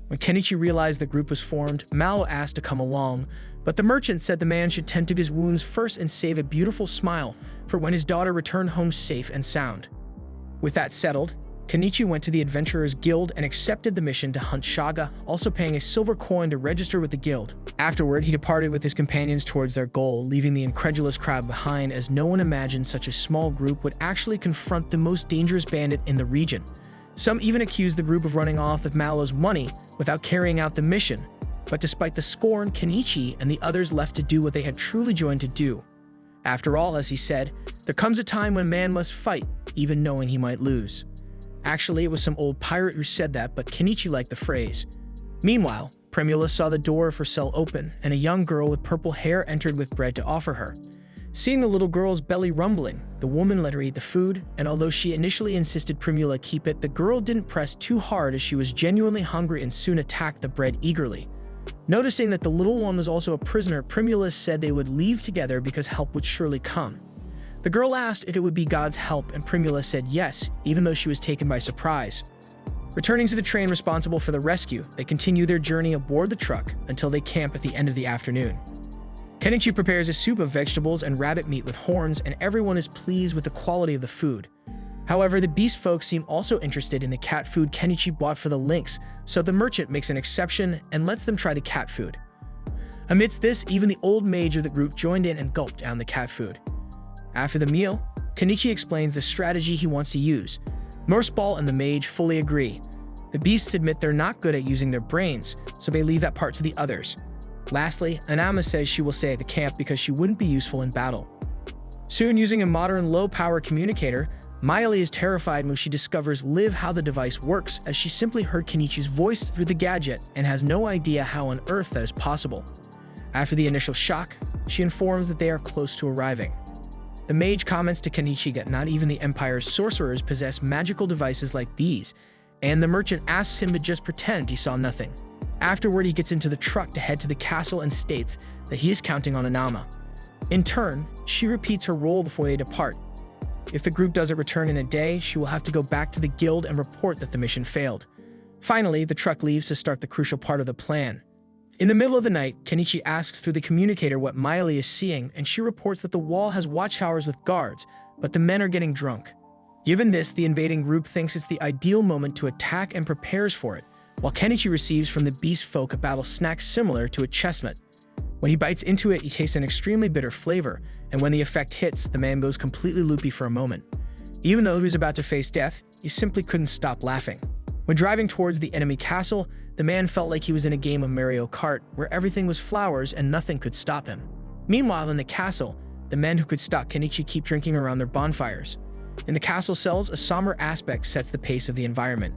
[SPEAKER 1] When Kenichi realized the group was formed, Malo asked to come along, but the merchant said the man should tend to his wounds first and save a beautiful smile for when his daughter returned home safe and sound. With that settled, Kenichi went to the Adventurers Guild and accepted the mission to hunt Shaga, also paying a silver coin to register with the guild. Afterward, he departed with his companions towards their goal, leaving the incredulous crowd behind as no one imagined such a small group would actually confront the most dangerous bandit in the region. Some even accused the group of running off with Malo's money without carrying out the mission, but despite the scorn, Kenichi and the others left to do what they had truly joined to do. After all, as he said, there comes a time when man must fight, even knowing he might lose. Actually, it was some old pirate who said that, but Kenichi liked the phrase. Meanwhile, Primula saw the door of her cell open, and a young girl with purple hair entered with bread to offer her. Seeing the little girl's belly rumbling, the woman let her eat the food, and although she initially insisted Primula keep it, the girl didn't press too hard as she was genuinely hungry and soon attacked the bread eagerly. Noticing that the little one was also a prisoner, Primula said they would leave together because help would surely come. The girl asked if it would be God's help, and Primula said yes, even though she was taken by surprise. Returning to the train responsible for the rescue, they continue their journey aboard the truck until they camp at the end of the afternoon. Kenichi prepares a soup of vegetables and rabbit meat with horns, and everyone is pleased with the quality of the food. However, the beast folk seem also interested in the cat food Kenichi bought for the lynx, so the merchant makes an exception and lets them try the cat food. Amidst this, even the old mage of the group joined in and gulped down the cat food. After the meal, Kenichi explains the strategy he wants to use. Morseball and the mage fully agree. The beasts admit they're not good at using their brains, so they leave that part to the others. Lastly, Anama says she will stay at the camp because she wouldn't be useful in battle. Soon, using a modern low-power communicator, Miley is terrified when she discovers Liv how the device works, as she simply heard Kenichi's voice through the gadget and has no idea how on earth that is possible. After the initial shock, she informs that they are close to arriving. The mage comments to Kenichi that not even the Empire's sorcerers possess magical devices like these, and the merchant asks him to just pretend he saw nothing. Afterward, he gets into the truck to head to the castle and states that he is counting on Anama. In turn, she repeats her role before they depart. If the group doesn't return in a day, she will have to go back to the guild and report that the mission failed. Finally, the truck leaves to start the crucial part of the plan. In the middle of the night, Kenichi asks through the communicator what Miley is seeing, and she reports that the wall has watchtowers with guards, but the men are getting drunk. Given this, the invading group thinks it's the ideal moment to attack and prepares for it, while Kenichi receives from the beast folk a battle snack similar to a chestnut. When he bites into it, he tastes an extremely bitter flavor, and when the effect hits, the man goes completely loopy for a moment. Even though he was about to face death, he simply couldn't stop laughing. When driving towards the enemy castle, the man felt like he was in a game of Mario Kart, where everything was flowers and nothing could stop him. Meanwhile, in the castle, the men who could stop Kenichi keep drinking around their bonfires. In the castle cells, a somber aspect sets the pace of the environment.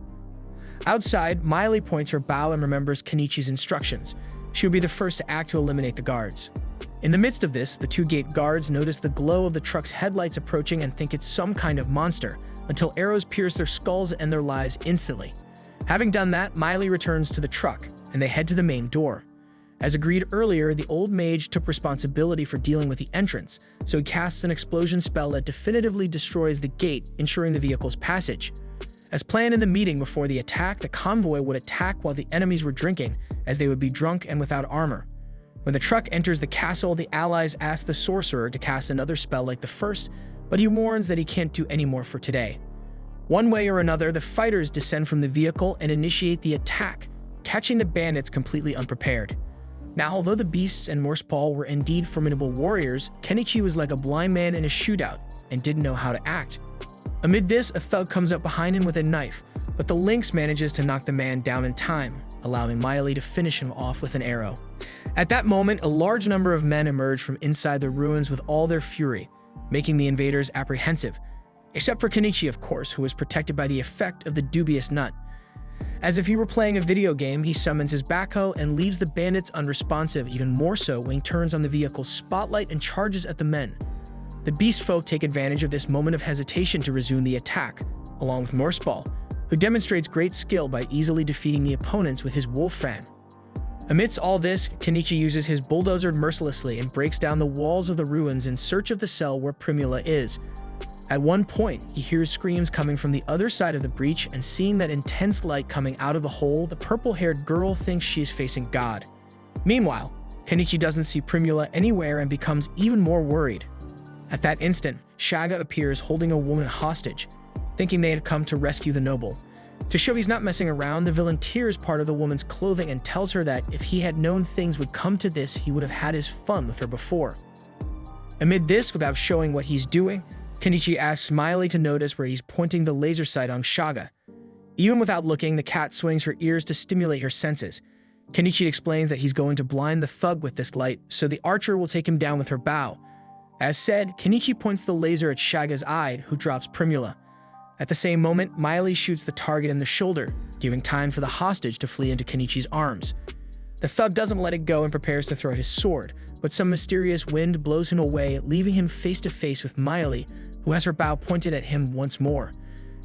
[SPEAKER 1] Outside, Miley points her bow and remembers Kenichi's instructions. She will be the first to act to eliminate the guards. In the midst of this, the two gate guards notice the glow of the truck's headlights approaching and think it's some kind of monster, until arrows pierce their skulls and their lives instantly. Having done that, Miley returns to the truck, and they head to the main door. As agreed earlier, the old mage took responsibility for dealing with the entrance, so he casts an explosion spell that definitively destroys the gate, ensuring the vehicle's passage. As planned in the meeting before the attack, the convoy would attack while the enemies were drinking, as they would be drunk and without armor. When the truck enters the castle, the allies ask the sorcerer to cast another spell like the first, but he warns that he can't do any more for today. One way or another, the fighters descend from the vehicle and initiate the attack, catching the bandits completely unprepared. Now, although the beasts and Morseball were indeed formidable warriors, Kenichi was like a blind man in a shootout and didn't know how to act. Amid this, a thug comes up behind him with a knife, but the lynx manages to knock the man down in time, allowing Miley to finish him off with an arrow. At that moment, a large number of men emerge from inside the ruins with all their fury, making the invaders apprehensive, except for Kenichi, of course, who was protected by the effect of the dubious nut. As if he were playing a video game, he summons his backhoe and leaves the bandits unresponsive, even more so when he turns on the vehicle's spotlight and charges at the men. The beast folk take advantage of this moment of hesitation to resume the attack, along with Norseball, who demonstrates great skill by easily defeating the opponents with his wolf fan. Amidst all this, Kenichi uses his bulldozer mercilessly and breaks down the walls of the ruins in search of the cell where Primula is. At one point, he hears screams coming from the other side of the breach, and seeing that intense light coming out of the hole, the purple-haired girl thinks she is facing God. Meanwhile, Kenichi doesn't see Primula anywhere and becomes even more worried. At that instant, Shaga appears holding a woman hostage, thinking they had come to rescue the noble. To show he's not messing around, the villain tears part of the woman's clothing and tells her that if he had known things would come to this, he would have had his fun with her before. Amid this, without showing what he's doing, Kenichi asks Miley to notice where he's pointing the laser sight on Shaga. Even without looking, the cat swings her ears to stimulate her senses. Kenichi explains that he's going to blind the thug with this light, so the archer will take him down with her bow. As said, Kenichi points the laser at Shaga's eye, who drops Primula. At the same moment, Miley shoots the target in the shoulder, giving time for the hostage to flee into Kenichi's arms. The thug doesn't let it go and prepares to throw his sword, but some mysterious wind blows him away, leaving him face to face with Miley, who has her bow pointed at him once more.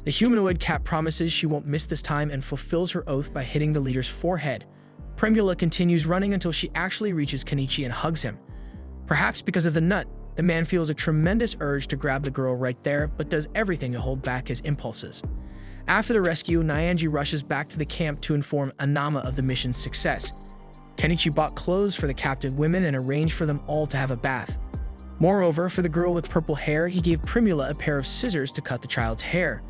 [SPEAKER 1] The humanoid cat promises she won't miss this time and fulfills her oath by hitting the leader's forehead. Primula continues running until she actually reaches Kenichi and hugs him. Perhaps because of the nut, the man feels a tremendous urge to grab the girl right there, but does everything to hold back his impulses. After the rescue, Nyanji rushes back to the camp to inform Anama of the mission's success. Kenichi bought clothes for the captive women and arranged for them all to have a bath. Moreover, for the girl with purple hair, he gave Primula a pair of scissors to cut the child's hair.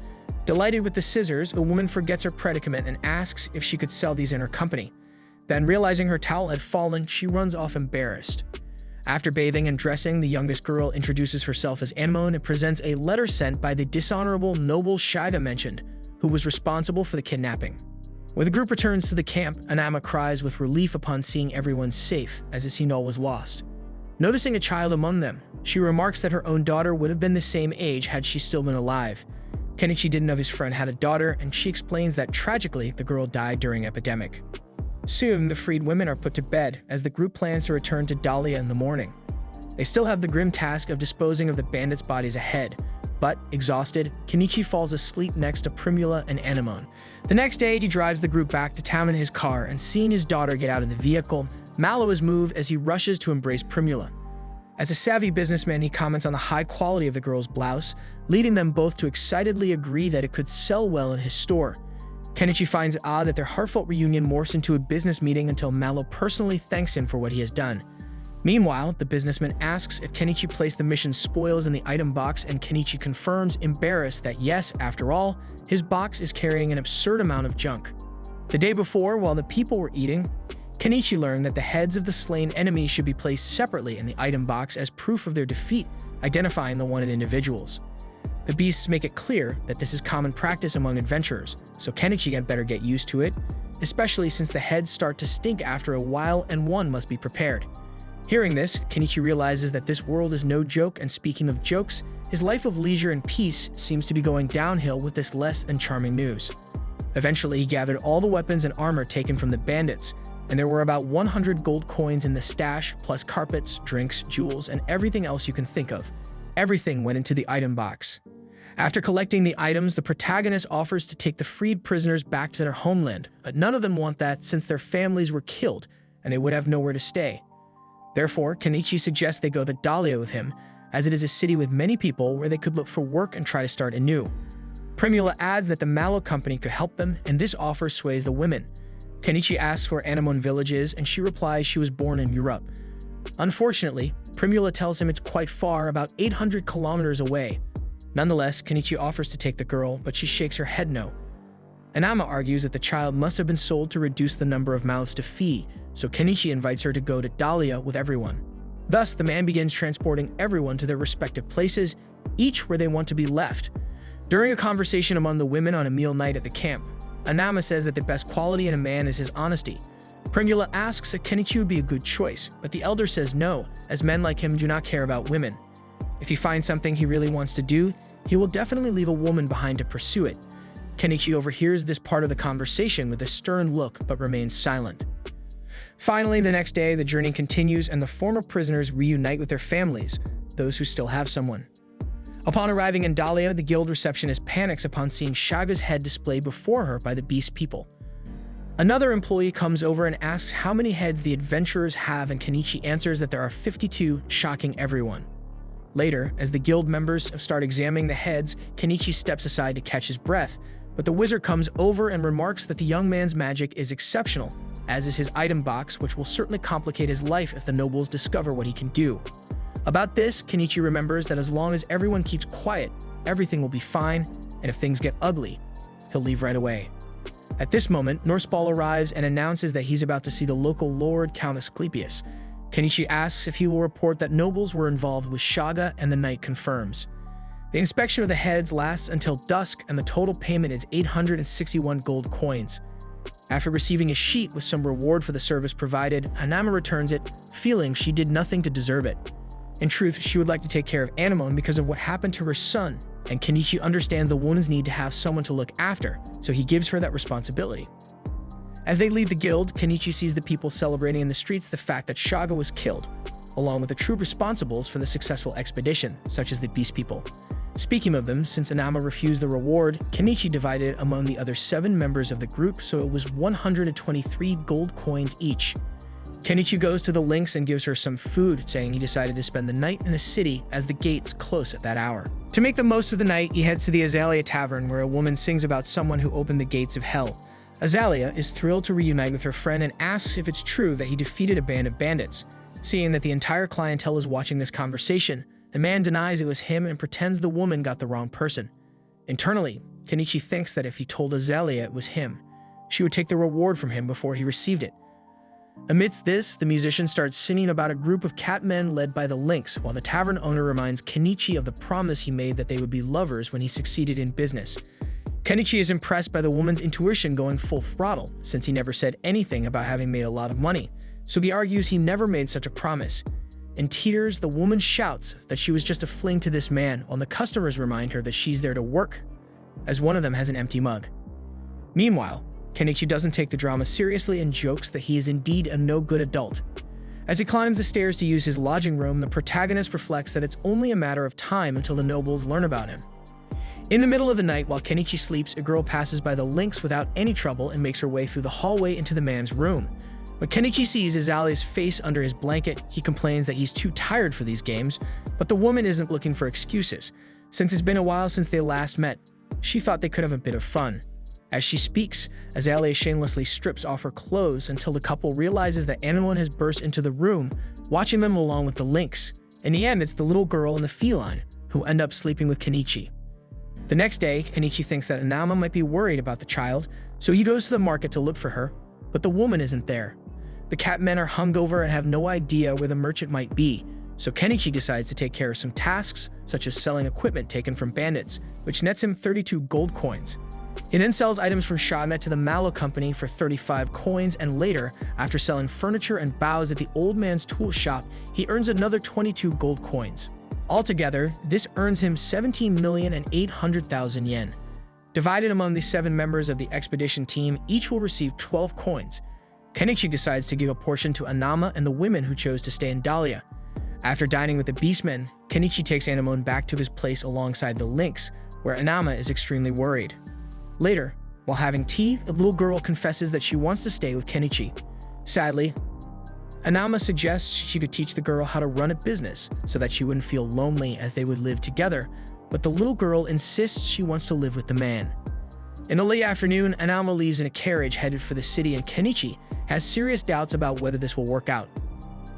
[SPEAKER 1] Delighted with the scissors, the woman forgets her predicament and asks if she could sell these in her company. Then, realizing her towel had fallen, she runs off embarrassed. After bathing and dressing, the youngest girl introduces herself as Anemone and presents a letter sent by the dishonorable noble Shaga mentioned, who was responsible for the kidnapping. When the group returns to the camp, Anama cries with relief upon seeing everyone safe, as Isinol was lost. Noticing a child among them, she remarks that her own daughter would have been the same age had she still been alive. Kenichi didn't know his friend had a daughter, and she explains that tragically, the girl died during epidemic. Soon, the freed women are put to bed, as the group plans to return to Dahlia in the morning. They still have the grim task of disposing of the bandits' bodies ahead, but, exhausted, Kenichi falls asleep next to Primula and Anemone. The next day, he drives the group back to town in his car, and seeing his daughter get out of the vehicle, Mallow is moved as he rushes to embrace Primula. As a savvy businessman, he comments on the high quality of the girl's blouse, leading them both to excitedly agree that it could sell well in his store. Kenichi finds it odd that their heartfelt reunion morphs into a business meeting until Mallow personally thanks him for what he has done. Meanwhile, the businessman asks if Kenichi placed the mission's spoils in the item box, and Kenichi confirms, embarrassed, that yes, after all, his box is carrying an absurd amount of junk. The day before, while the people were eating, Kenichi learned that the heads of the slain enemies should be placed separately in the item box as proof of their defeat, identifying the wanted individuals. The beasts make it clear that this is common practice among adventurers, so Kenichi had better get used to it, especially since the heads start to stink after a while and one must be prepared. Hearing this, Kenichi realizes that this world is no joke, and speaking of jokes, his life of leisure and peace seems to be going downhill with this less than charming news. Eventually, he gathered all the weapons and armor taken from the bandits, and there were about 100 gold coins in the stash, plus carpets, drinks, jewels, and everything else you can think of. Everything went into the item box. After collecting the items, the protagonist offers to take the freed prisoners back to their homeland, but none of them want that since their families were killed and they would have nowhere to stay. Therefore, Kenichi suggests they go to Dahlia with him, as it is a city with many people where they could look for work and try to start anew. Primula adds that the Mallow Company could help them, and this offer sways the women. Kenichi asks where Anemone Village is, and she replies she was born in Europe. Unfortunately, Primula tells him it's quite far, about 800 kilometers away. Nonetheless, Kenichi offers to take the girl, but she shakes her head no. Anama argues that the child must have been sold to reduce the number of mouths to feed, so Kenichi invites her to go to Dahlia with everyone. Thus, the man begins transporting everyone to their respective places, each where they want to be left. During a conversation among the women on a meal night at the camp, Anama says that the best quality in a man is his honesty. Pringula asks if Kenichi would be a good choice, but the elder says no, as men like him do not care about women. If he finds something he really wants to do, he will definitely leave a woman behind to pursue it. Kenichi overhears this part of the conversation with a stern look but remains silent. Finally, the next day, the journey continues and the former prisoners reunite with their families, those who still have someone. Upon arriving in Dahlia, the guild receptionist panics upon seeing Shaga's head displayed before her by the beast people. Another employee comes over and asks how many heads the adventurers have, and Kenichi answers that there are 52, shocking everyone. Later, as the guild members start examining the heads, Kenichi steps aside to catch his breath, but the wizard comes over and remarks that the young man's magic is exceptional, as is his item box, which will certainly complicate his life if the nobles discover what he can do. About this, Kenichi remembers that as long as everyone keeps quiet, everything will be fine, and if things get ugly, he'll leave right away. At this moment, Norseball arrives and announces that he's about to see the local lord, Count Asclepius. Kenichi asks if he will report that nobles were involved with Shaga, and the knight confirms. The inspection of the heads lasts until dusk, and the total payment is 861 gold coins. After receiving a sheet with some reward for the service provided, Hanama returns it, feeling she did nothing to deserve it. In truth, she would like to take care of Anemone because of what happened to her son, and Kenichi understands the woman's need to have someone to look after, so he gives her that responsibility. As they leave the guild, Kenichi sees the people celebrating in the streets the fact that Shaga was killed, along with the true responsibles for the successful expedition, such as the Beast People. Speaking of them, since Anama refused the reward, Kenichi divided it among the other 7 members of the group, so it was 123 gold coins each. Kenichi goes to the Lynx and gives her some food, saying he decided to spend the night in the city as the gates close at that hour. To make the most of the night, he heads to the Azalea Tavern, where a woman sings about someone who opened the gates of hell. Azalea is thrilled to reunite with her friend and asks if it's true that he defeated a band of bandits. Seeing that the entire clientele is watching this conversation, the man denies it was him and pretends the woman got the wrong person. Internally, Kenichi thinks that if he told Azalea it was him, she would take the reward from him before he received it. Amidst this, the musician starts singing about a group of catmen led by the Lynx, while the tavern owner reminds Kenichi of the promise he made that they would be lovers when he succeeded in business. Kenichi is impressed by the woman's intuition going full throttle, since he never said anything about having made a lot of money, so he argues he never made such a promise. In tears, the woman shouts that she was just a fling to this man, while the customers remind her that she's there to work, as one of them has an empty mug. Meanwhile, Kenichi doesn't take the drama seriously and jokes that he is indeed a no-good adult. As he climbs the stairs to use his lodging room, the protagonist reflects that it's only a matter of time until the nobles learn about him. In the middle of the night, while Kenichi sleeps, a girl passes by the Lynx without any trouble and makes her way through the hallway into the man's room. When Kenichi sees Azalea's face under his blanket, he complains that he's too tired for these games, but the woman isn't looking for excuses. Since it's been a while since they last met, she thought they could have a bit of fun. As she speaks, Azalea shamelessly strips off her clothes until the couple realizes that Anemone has burst into the room, watching them along with the Lynx. In the end, it's the little girl and the feline who end up sleeping with Kenichi. The next day, Kenichi thinks that Anama might be worried about the child, so he goes to the market to look for her, but the woman isn't there. The catmen are hungover and have no idea where the merchant might be, so Kenichi decides to take care of some tasks, such as selling equipment taken from bandits, which nets him 32 gold coins. He then sells items from Shadmet to the Mallow Company for 35 coins, and later, after selling furniture and boughs at the old man's tool shop, he earns another 22 gold coins. Altogether, this earns him 17,800,000 yen. Divided among the 7 members of the expedition team, each will receive 12 coins. Kenichi decides to give a portion to Anama and the women who chose to stay in Dahlia. After dining with the Beastmen, Kenichi takes Anemone back to his place alongside the Lynx, where Anama is extremely worried. Later, while having tea, the little girl confesses that she wants to stay with Kenichi. Sadly, Anama suggests she could teach the girl how to run a business so that she wouldn't feel lonely as they would live together, but the little girl insists she wants to live with the man. In the late afternoon, Anama leaves in a carriage headed for the city, and Kenichi has serious doubts about whether this will work out.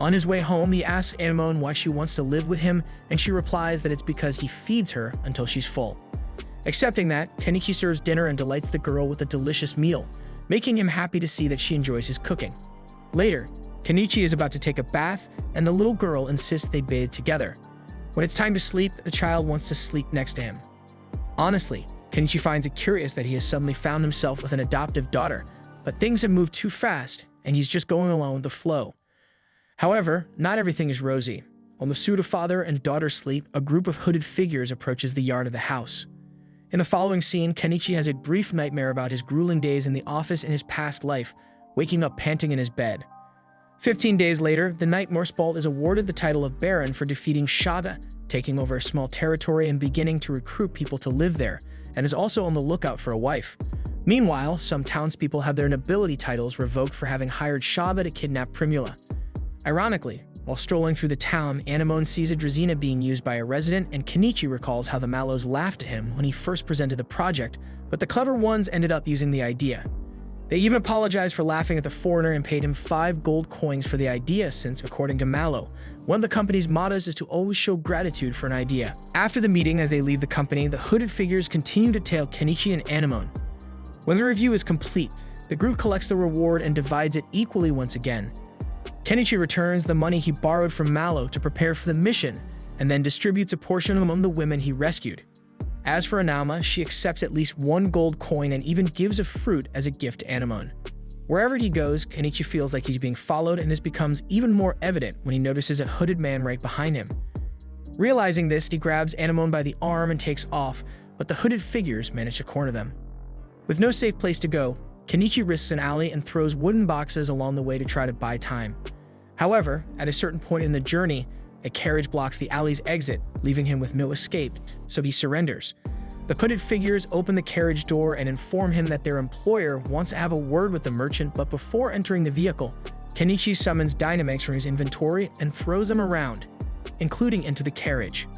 [SPEAKER 1] On his way home, he asks Anemone why she wants to live with him, and she replies that it's because he feeds her until she's full. Accepting that, Kenichi serves dinner and delights the girl with a delicious meal, making him happy to see that she enjoys his cooking. Later, Kenichi is about to take a bath, and the little girl insists they bathe together. When it's time to sleep, the child wants to sleep next to him. Honestly, Kenichi finds it curious that he has suddenly found himself with an adoptive daughter, but things have moved too fast, and he's just going along with the flow. However, not everything is rosy. While the pseudo-father and daughter sleep, a group of hooded figures approaches the yard of the house. In the following scene, Kenichi has a brief nightmare about his grueling days in the office in his past life, waking up panting in his bed. 15 days later, the Knight Morsbald is awarded the title of Baron for defeating Shaga, taking over a small territory and beginning to recruit people to live there, and is also on the lookout for a wife. Meanwhile, some townspeople have their nobility titles revoked for having hired Shaba to kidnap Primula. Ironically, while strolling through the town, Anemone sees a Drazina being used by a resident, and Kenichi recalls how the Mallows laughed at him when he first presented the project, but the clever ones ended up using the idea. They even apologized for laughing at the foreigner and paid him 5 gold coins for the idea since, according to Mallow, one of the company's mottos is to always show gratitude for an idea. After the meeting, as they leave the company, the hooded figures continue to tail Kenichi and Anemone. When the review is complete, the group collects the reward and divides it equally once again. Kenichi returns the money he borrowed from Mallow to prepare for the mission, and then distributes a portion among the women he rescued. As for Anama, she accepts at least 1 gold coin and even gives a fruit as a gift to Anemone. Wherever he goes, Kenichi feels like he's being followed, and this becomes even more evident when he notices a hooded man right behind him. Realizing this, he grabs Anemone by the arm and takes off, but the hooded figures manage to corner them. With no safe place to go, Kenichi risks an alley and throws wooden boxes along the way to try to buy time. However, at a certain point in the journey, a carriage blocks the alley's exit, leaving him with no escape, so he surrenders. The hooded figures open the carriage door and inform him that their employer wants to have a word with the merchant, but before entering the vehicle, Kenichi summons Dynamax from his inventory and throws them around, including into the carriage.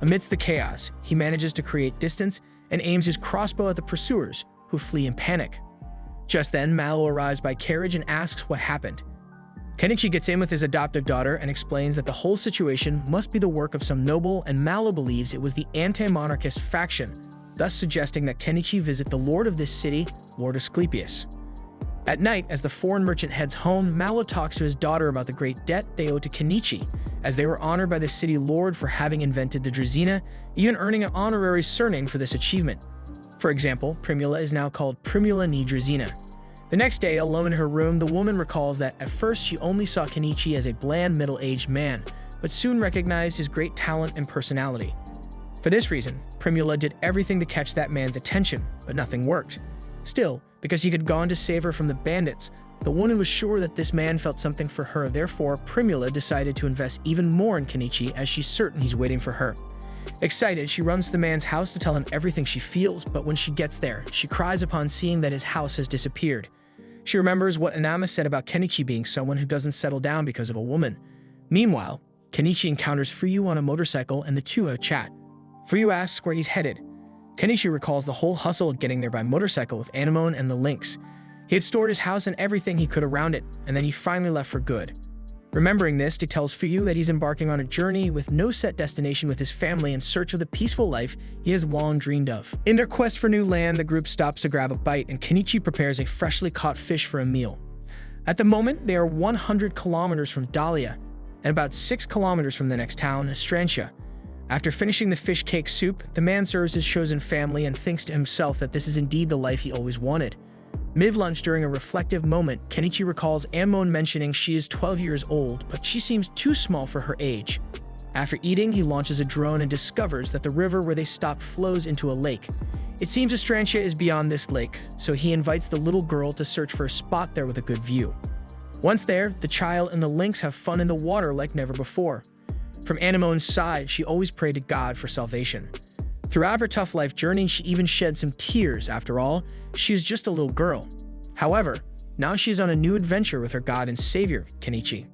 [SPEAKER 1] Amidst the chaos, he manages to create distance and aims his crossbow at the pursuers, who flee in panic. Just then, Mallow arrives by carriage and asks what happened. Kenichi gets in with his adoptive daughter and explains that the whole situation must be the work of some noble, and Mallow believes it was the anti-monarchist faction, thus suggesting that Kenichi visit the lord of this city, Lord Asclepius. At night, as the foreign merchant heads home, Mallow talks to his daughter about the great debt they owe to Kenichi, as they were honored by the city lord for having invented the Drazina, even earning an honorary surname for this achievement. For example, Primula is now called Primula ni Drazina. The next day, alone in her room, the woman recalls that at first she only saw Kenichi as a bland middle-aged man, but soon recognized his great talent and personality. For this reason, Primula did everything to catch that man's attention, but nothing worked. Still, because he had gone to save her from the bandits, the woman was sure that this man felt something for her. Therefore, Primula decided to invest even more in Kenichi, as she's certain he's waiting for her. Excited, she runs to the man's house to tell him everything she feels, but when she gets there, she cries upon seeing that his house has disappeared. She remembers what Anama said about Kenichi being someone who doesn't settle down because of a woman. Meanwhile, Kenichi encounters Fuyu on a motorcycle and the two have a chat. Fuyu asks where he's headed. Kenichi recalls the whole hustle of getting there by motorcycle with Anemone and the Lynx. He had stored his house and everything he could around it, and then he finally left for good. Remembering this, he tells Fuyu that he's embarking on a journey with no set destination with his family in search of the peaceful life he has long dreamed of. In their quest for new land, the group stops to grab a bite, and Kenichi prepares a freshly caught fish for a meal. At the moment, they are 100 kilometers from Dahlia, and about 6 kilometers from the next town, Estrantia. After finishing the fish cake soup, the man serves his chosen family and thinks to himself that this is indeed the life he always wanted. Mid-lunch, during a reflective moment, Kenichi recalls Anemone mentioning she is 12 years old, but she seems too small for her age. After eating, he launches a drone and discovers that the river where they stop flows into a lake. It seems Estrantia is beyond this lake, so he invites the little girl to search for a spot there with a good view. Once there, the child and the lynx have fun in the water like never before. From Anemone's side, she always prayed to God for salvation. Throughout her tough life journey, she even shed some tears. After all, she is just a little girl. However, now she is on a new adventure with her god and savior, Kenichi.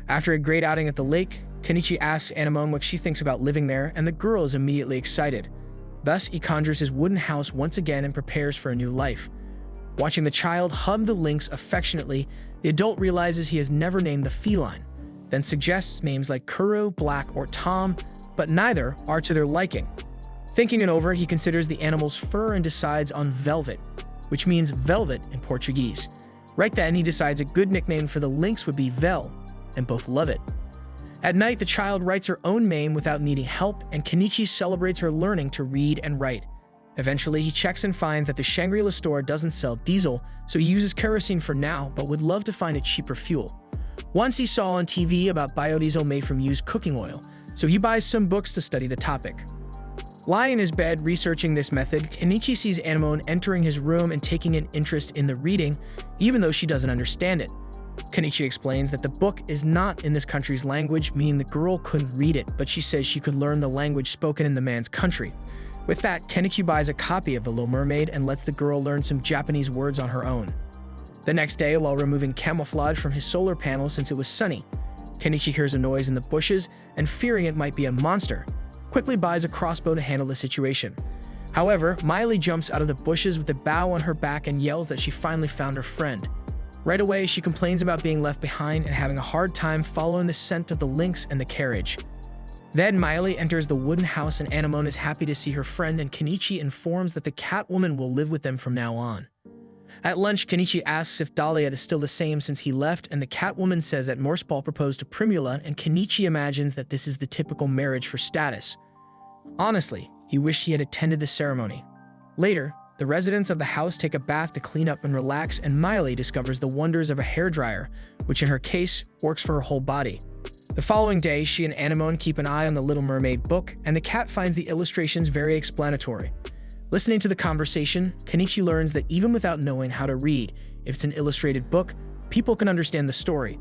[SPEAKER 1] After a great outing at the lake, Kenichi asks Anemone what she thinks about living there, and the girl is immediately excited. Thus, he conjures his wooden house once again and prepares for a new life. Watching the child hug the lynx affectionately, the adult realizes he has never named the feline, then suggests names like Kuro, Black, or Tom, but neither are to their liking. Thinking it over, he considers the animal's fur and decides on Velvet, which means velvet in Portuguese. Right then, he decides a good nickname for the lynx would be Vel, and both love it. At night, the child writes her own name without needing help, and Kenichi celebrates her learning to read and write. Eventually, he checks and finds that the Shangri-La store doesn't sell diesel, so he uses kerosene for now, but would love to find a cheaper fuel. Once he saw on TV about biodiesel made from used cooking oil, so he buys some books to study the topic. Lying in his bed researching this method, Kenichi sees Anemone entering his room and taking an interest in the reading, even though she doesn't understand it. Kenichi explains that the book is not in this country's language, meaning the girl couldn't read it, but she says she could learn the language spoken in the man's country. With that, Kenichi buys a copy of The Little Mermaid and lets the girl learn some Japanese words on her own. The next day, while removing camouflage from his solar panel since it was sunny, Kenichi hears a noise in the bushes and, fearing it might be a monster, quickly buys a crossbow to handle the situation. However, Miley jumps out of the bushes with a bow on her back and yells that she finally found her friend. Right away, she complains about being left behind and having a hard time following the scent of the lynx and the carriage. Then Miley enters the wooden house and Anemone is happy to see her friend, and Kenichi informs that the Catwoman will live with them from now on. At lunch, Kenichi asks if Dahlia is still the same since he left, and the Catwoman says that Morseball proposed to Primula, and Kenichi imagines that this is the typical marriage for status. Honestly, he wished he had attended the ceremony. Later, the residents of the house take a bath to clean up and relax, and Miley discovers the wonders of a hairdryer, which in her case works for her whole body. The following day, she and Anemone keep an eye on the Little Mermaid book, and the cat finds the illustrations very explanatory. Listening to the conversation, Kenichi learns that even without knowing how to read, if it's an illustrated book, people can understand the story.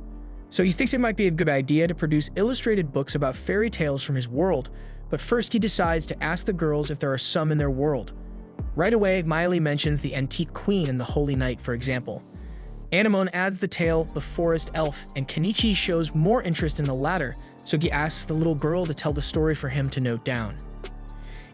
[SPEAKER 1] So he thinks it might be a good idea to produce illustrated books about fairy tales from his world, but first he decides to ask the girls if there are some in their world. Right away, Miley mentions the Antique Queen and the Holy Knight, for example. Anemone adds the tale, The Forest Elf, and Kenichi shows more interest in the latter, so he asks the little girl to tell the story for him to note down.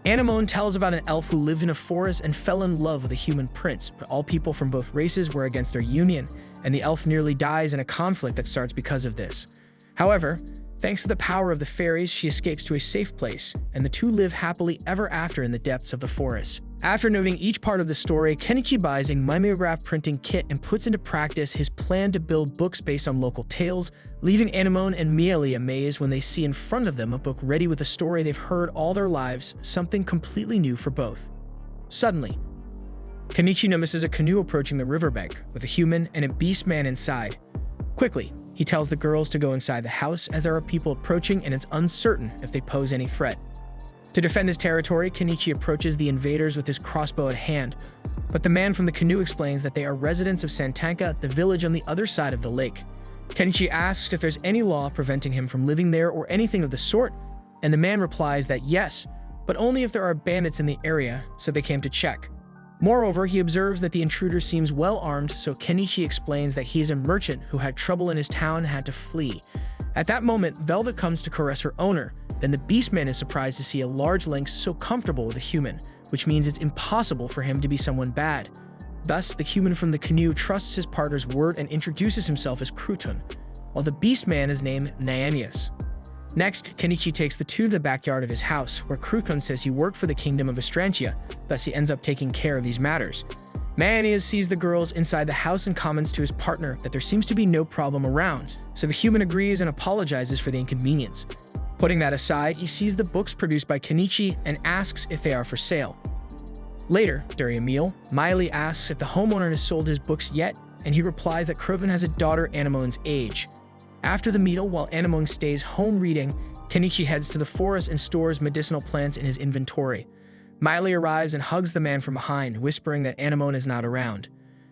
[SPEAKER 1] Anemone tells about an elf who lived in a forest and fell in love with a human prince, but all people from both races were against their union, and the elf nearly dies in a conflict that starts because of this. However, thanks to the power of the fairies, she escapes to a safe place, and the two live happily ever after in the depths of the forest. After noting each part of the story, Kenichi buys a mimeograph printing kit and puts into practice his plan to build books based on local tales, leaving Anemone and Miele amazed when they see in front of them a book ready with a story they've heard all their lives, something completely new for both. Suddenly, Kenichi notices a canoe approaching the riverbank, with a human and a beast man inside. Quickly, he tells the girls to go inside the house as there are people approaching and it's uncertain if they pose any threat. To defend his territory, Kenichi approaches the invaders with his crossbow at hand, but the man from the canoe explains that they are residents of Santanka, the village on the other side of the lake. Kenichi asks if there's any law preventing him from living there or anything of the sort, and the man replies that yes, but only if there are bandits in the area, so they came to check. Moreover, he observes that the intruder seems well armed, so Kenichi explains that he is a merchant who had trouble in his town and had to flee. At that moment, Velvet comes to caress her owner. Then the Beastman is surprised to see a large lynx so comfortable with a human, which means it's impossible for him to be someone bad. Thus, the human from the canoe trusts his partner's word and introduces himself as Crouton, while the Beastman is named Naanius. Next, Kenichi takes the two to the backyard of his house, where Crouton says he worked for the kingdom of Estrantia, thus he ends up taking care of these matters. Naanius sees the girls inside the house and comments to his partner that there seems to be no problem around, so the human agrees and apologizes for the inconvenience. Putting that aside, he sees the books produced by Kenichi and asks if they are for sale. Later, during a meal, Miley asks if the homeowner has sold his books yet, and he replies that Crouton has a daughter Anemone's age. After the meal, while Anemone stays home reading, Kenichi heads to the forest and stores medicinal plants in his inventory. Miley arrives and hugs the man from behind, whispering that Anemone is not around.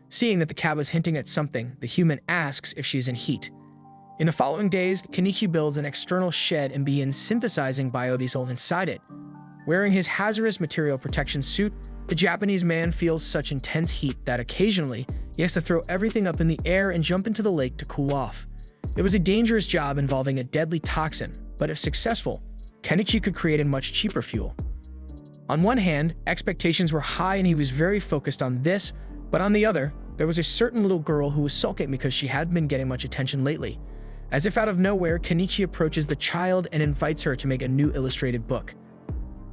[SPEAKER 1] Seeing that the cat was hinting at something, the human asks if she is in heat. In the following days, Kenichi builds an external shed and begins synthesizing biodiesel inside it. Wearing his hazardous material protection suit, the Japanese man feels such intense heat that occasionally he has to throw everything up in the air and jump into the lake to cool off. It was a dangerous job involving a deadly toxin, but if successful, Kenichi could create a much cheaper fuel. On one hand, expectations were high and he was very focused on this, but on the other, there was a certain little girl who was sulking because she hadn't been getting much attention lately. As if out of nowhere, Kenichi approaches the child and invites her to make a new illustrated book.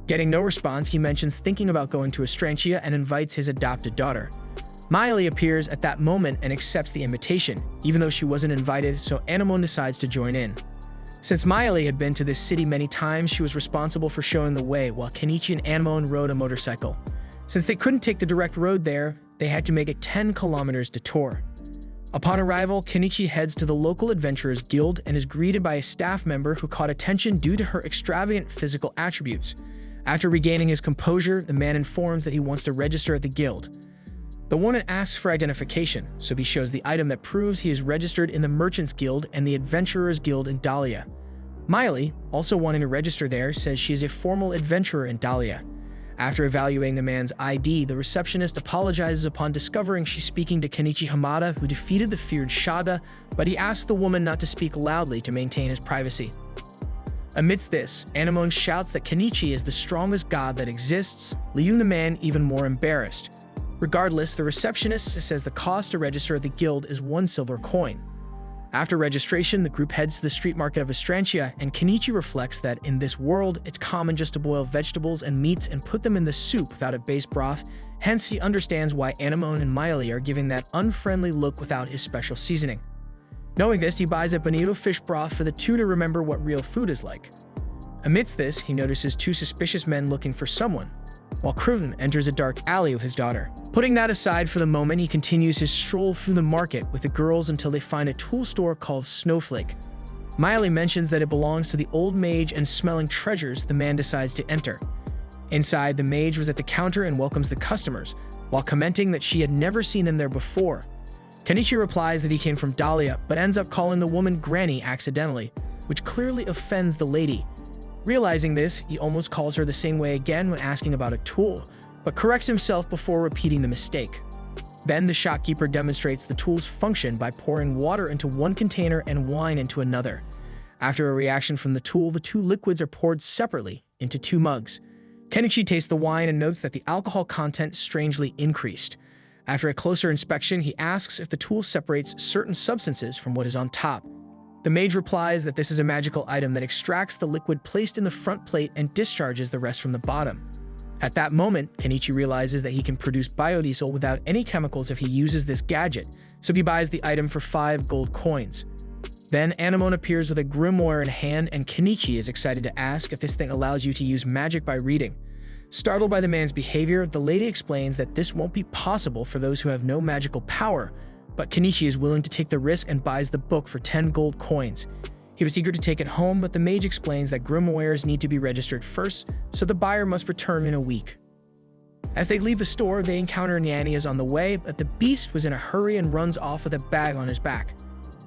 [SPEAKER 1] Getting no response, he mentions thinking about going to Estrantia and invites his adopted daughter. Miley appears at that moment and accepts the invitation, even though she wasn't invited, so Anemone decides to join in. Since Miley had been to this city many times, she was responsible for showing the way while Kenichi and Anemone rode a motorcycle. Since they couldn't take the direct road there, they had to make a 10 kilometers detour. Upon arrival, Kenichi heads to the local adventurers guild and is greeted by a staff member who caught attention due to her extravagant physical attributes. After regaining his composure, the man informs that he wants to register at the guild. The woman asks for identification, so he shows the item that proves he is registered in the Merchants Guild and the Adventurers Guild in Dahlia. Miley, also wanting to register there, says she is a formal adventurer in Dahlia. After evaluating the man's ID, the receptionist apologizes upon discovering she's speaking to Kenichi Hamada, who defeated the feared Shada, but he asks the woman not to speak loudly to maintain his privacy. Amidst this, Anemone shouts that Kenichi is the strongest god that exists, leaving the man even more embarrassed. Regardless, the receptionist says the cost to register at the guild is 1 silver coin. After registration, the group heads to the street market of Estrantia, and Kenichi reflects that in this world, it's common just to boil vegetables and meats and put them in the soup without a base broth. Hence, he understands why Anemone and Miley are giving that unfriendly look without his special seasoning. Knowing this, he buys a bonito fish broth for the two to remember what real food is like. Amidst this, he notices 2 suspicious men looking for someone, while Cruton enters a dark alley with his daughter. Putting that aside for the moment, he continues his stroll through the market with the girls until they find a tool store called Snowflake. Miley mentions that it belongs to the old mage, and smelling treasures, the man decides to enter. Inside, the mage was at the counter and welcomes the customers, while commenting that she had never seen them there before. Kenichi replies that he came from Dahlia, but ends up calling the woman Granny accidentally, which clearly offends the lady. Realizing this, he almost calls her the same way again when asking about a tool, but corrects himself before repeating the mistake. Then the shopkeeper demonstrates the tool's function by pouring water into one container and wine into another. After a reaction from the tool, the 2 liquids are poured separately into 2 mugs. Kenichi tastes the wine and notes that the alcohol content strangely increased. After a closer inspection, he asks if the tool separates certain substances from what is on top. The mage replies that this is a magical item that extracts the liquid placed in the front plate and discharges the rest from the bottom. At that moment, Kenichi realizes that he can produce biodiesel without any chemicals if he uses this gadget, so he buys the item for 5 gold coins. Then Anemone appears with a grimoire in hand, and Kenichi is excited to ask if this thing allows you to use magic by reading. Startled by the man's behavior, the lady explains that this won't be possible for those who have no magical power, but Kenichi is willing to take the risk and buys the book for 10 gold coins. He was eager to take it home, but the mage explains that grimoires need to be registered first, so the buyer must return in a week. As they leave the store, they encounter Nyanias on the way, but the beast was in a hurry and runs off with a bag on his back.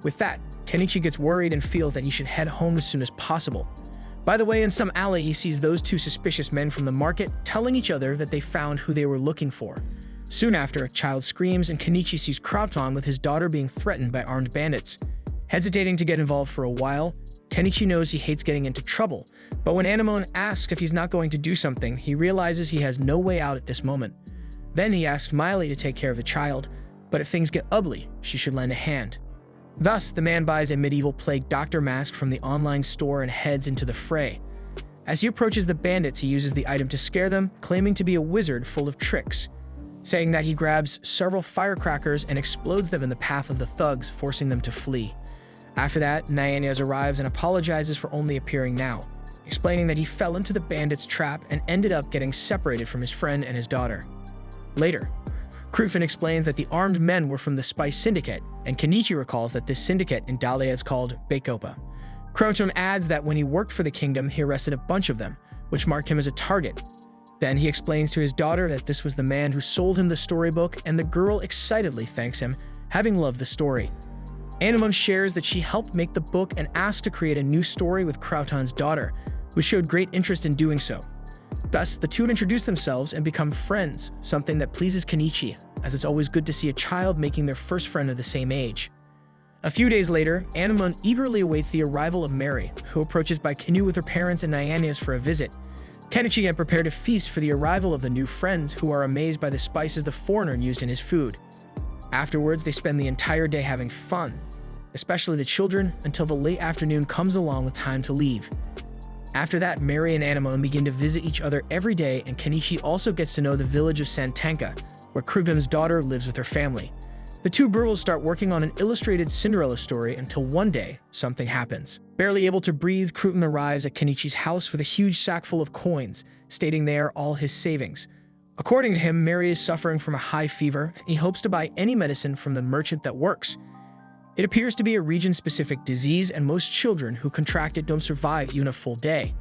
[SPEAKER 1] With that, Kenichi gets worried and feels that he should head home as soon as possible. By the way, in some alley, he sees those 2 suspicious men from the market telling each other that they found who they were looking for. Soon after, a child screams, and Kenichi sees Crouton with his daughter being threatened by armed bandits. Hesitating to get involved for a while, Kenichi knows he hates getting into trouble, but when Anemone asks if he's not going to do something, he realizes he has no way out at this moment. Then he asks Miley to take care of the child, but if things get ugly, she should lend a hand. Thus, the man buys a medieval plague doctor mask from the online store and heads into the fray. As he approaches the bandits, he uses the item to scare them, claiming to be a wizard full of tricks. Saying that, he grabs several firecrackers and explodes them in the path of the thugs, forcing them to flee. After that, Nyanias arrives and apologizes for only appearing now, explaining that he fell into the bandits' trap and ended up getting separated from his friend and his daughter. Later, Cruton explains that the armed men were from the Spice Syndicate, and Kenichi recalls that this syndicate in Dahlia is called Bacopa. Cruton adds that when he worked for the kingdom, he arrested a bunch of them, which marked him as a target. Then he explains to his daughter that this was the man who sold him the storybook, and the girl excitedly thanks him, having loved the story. Anemone shares that she helped make the book and asked to create a new story with Crouton's daughter, who showed great interest in doing so. Thus, the two introduce themselves and become friends, something that pleases Kenichi, as it's always good to see a child making their first friend of the same age. A few days later, Anemone eagerly awaits the arrival of Mary, who approaches by canoe with her parents and Nyanias for a visit. Kenichi had prepared a feast for the arrival of the new friends, who are amazed by the spices the foreigner used in his food. Afterwards, they spend the entire day having fun, especially the children, until the late afternoon comes along with time to leave. After that, Mary and Anemone begin to visit each other every day, and Kenichi also gets to know the village of Santanka, where Cruton's daughter lives with her family. The two girls start working on an illustrated Cinderella story until one day, something happens. Barely able to breathe, Cruton arrives at Kenichi's house with a huge sack full of coins, stating they are all his savings. According to him, Mary is suffering from a high fever, and he hopes to buy any medicine from the merchant that works. It appears to be a region-specific disease, and most children who contract it don't survive even a full day.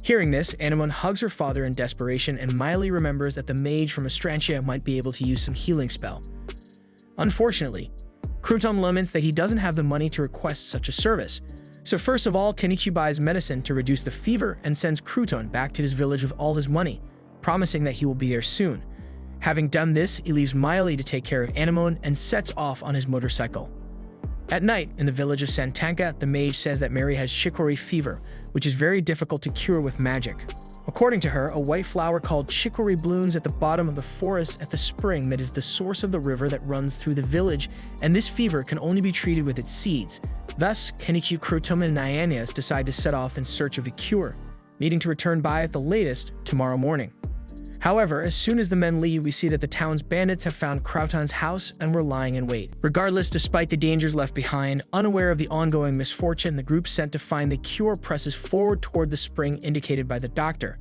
[SPEAKER 1] Hearing this, Anemone hugs her father in desperation and mildly remembers that the mage from Astrantia might be able to use some healing spell. Unfortunately, Crouton laments that he doesn't have the money to request such a service. So first of all, Kenichi buys medicine to reduce the fever and sends Crouton back to his village with all his money, promising that he will be there soon. Having done this, he leaves Miley to take care of Anemone and sets off on his motorcycle. At night, in the village of Santanka, the mage says that Mary has chicory fever, which is very difficult to cure with magic. According to her, a white flower called chicory blooms at the bottom of the forest at the spring that is the source of the river that runs through the village, and this fever can only be treated with its seeds. Thus, Kenichi, Crouton, and Naianias decide to set off in search of the cure, needing to return by at the latest tomorrow morning. However, as soon as the men leave, we see that the town's bandits have found Crouton's house and were lying in wait. Regardless, despite the dangers left behind, unaware of the ongoing misfortune, the group sent to find the cure presses forward toward the spring indicated by the doctor.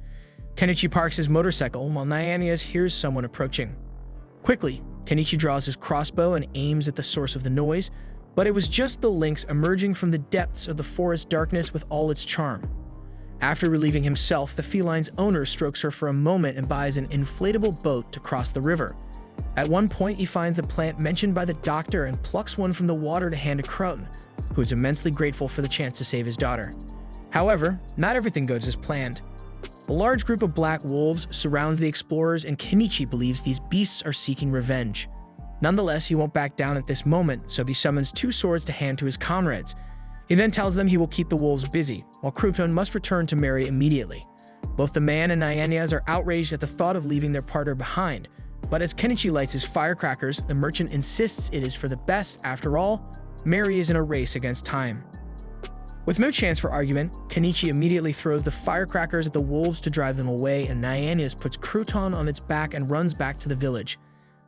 [SPEAKER 1] Kenichi parks his motorcycle while Naianias hears someone approaching. Quickly, Kenichi draws his crossbow and aims at the source of the noise, but it was just the lynx emerging from the depths of the forest darkness with all its charm. After relieving himself, the feline's owner strokes her for a moment and buys an inflatable boat to cross the river. At one point, he finds the plant mentioned by the doctor and plucks one from the water to hand to Crouton, who is immensely grateful for the chance to save his daughter. However, not everything goes as planned. A large group of black wolves surrounds the explorers, and Kenichi believes these beasts are seeking revenge. Nonetheless, he won't back down at this moment, so he summons two swords to hand to his comrades. He then tells them he will keep the wolves busy, while Crouton must return to Mary immediately. Both the man and Naianias are outraged at the thought of leaving their partner behind, but as Kenichi lights his firecrackers, the merchant insists it is for the best. After all, Mary is in a race against time. With no chance for argument, Kenichi immediately throws the firecrackers at the wolves to drive them away, and Naianias puts Crouton on its back and runs back to the village.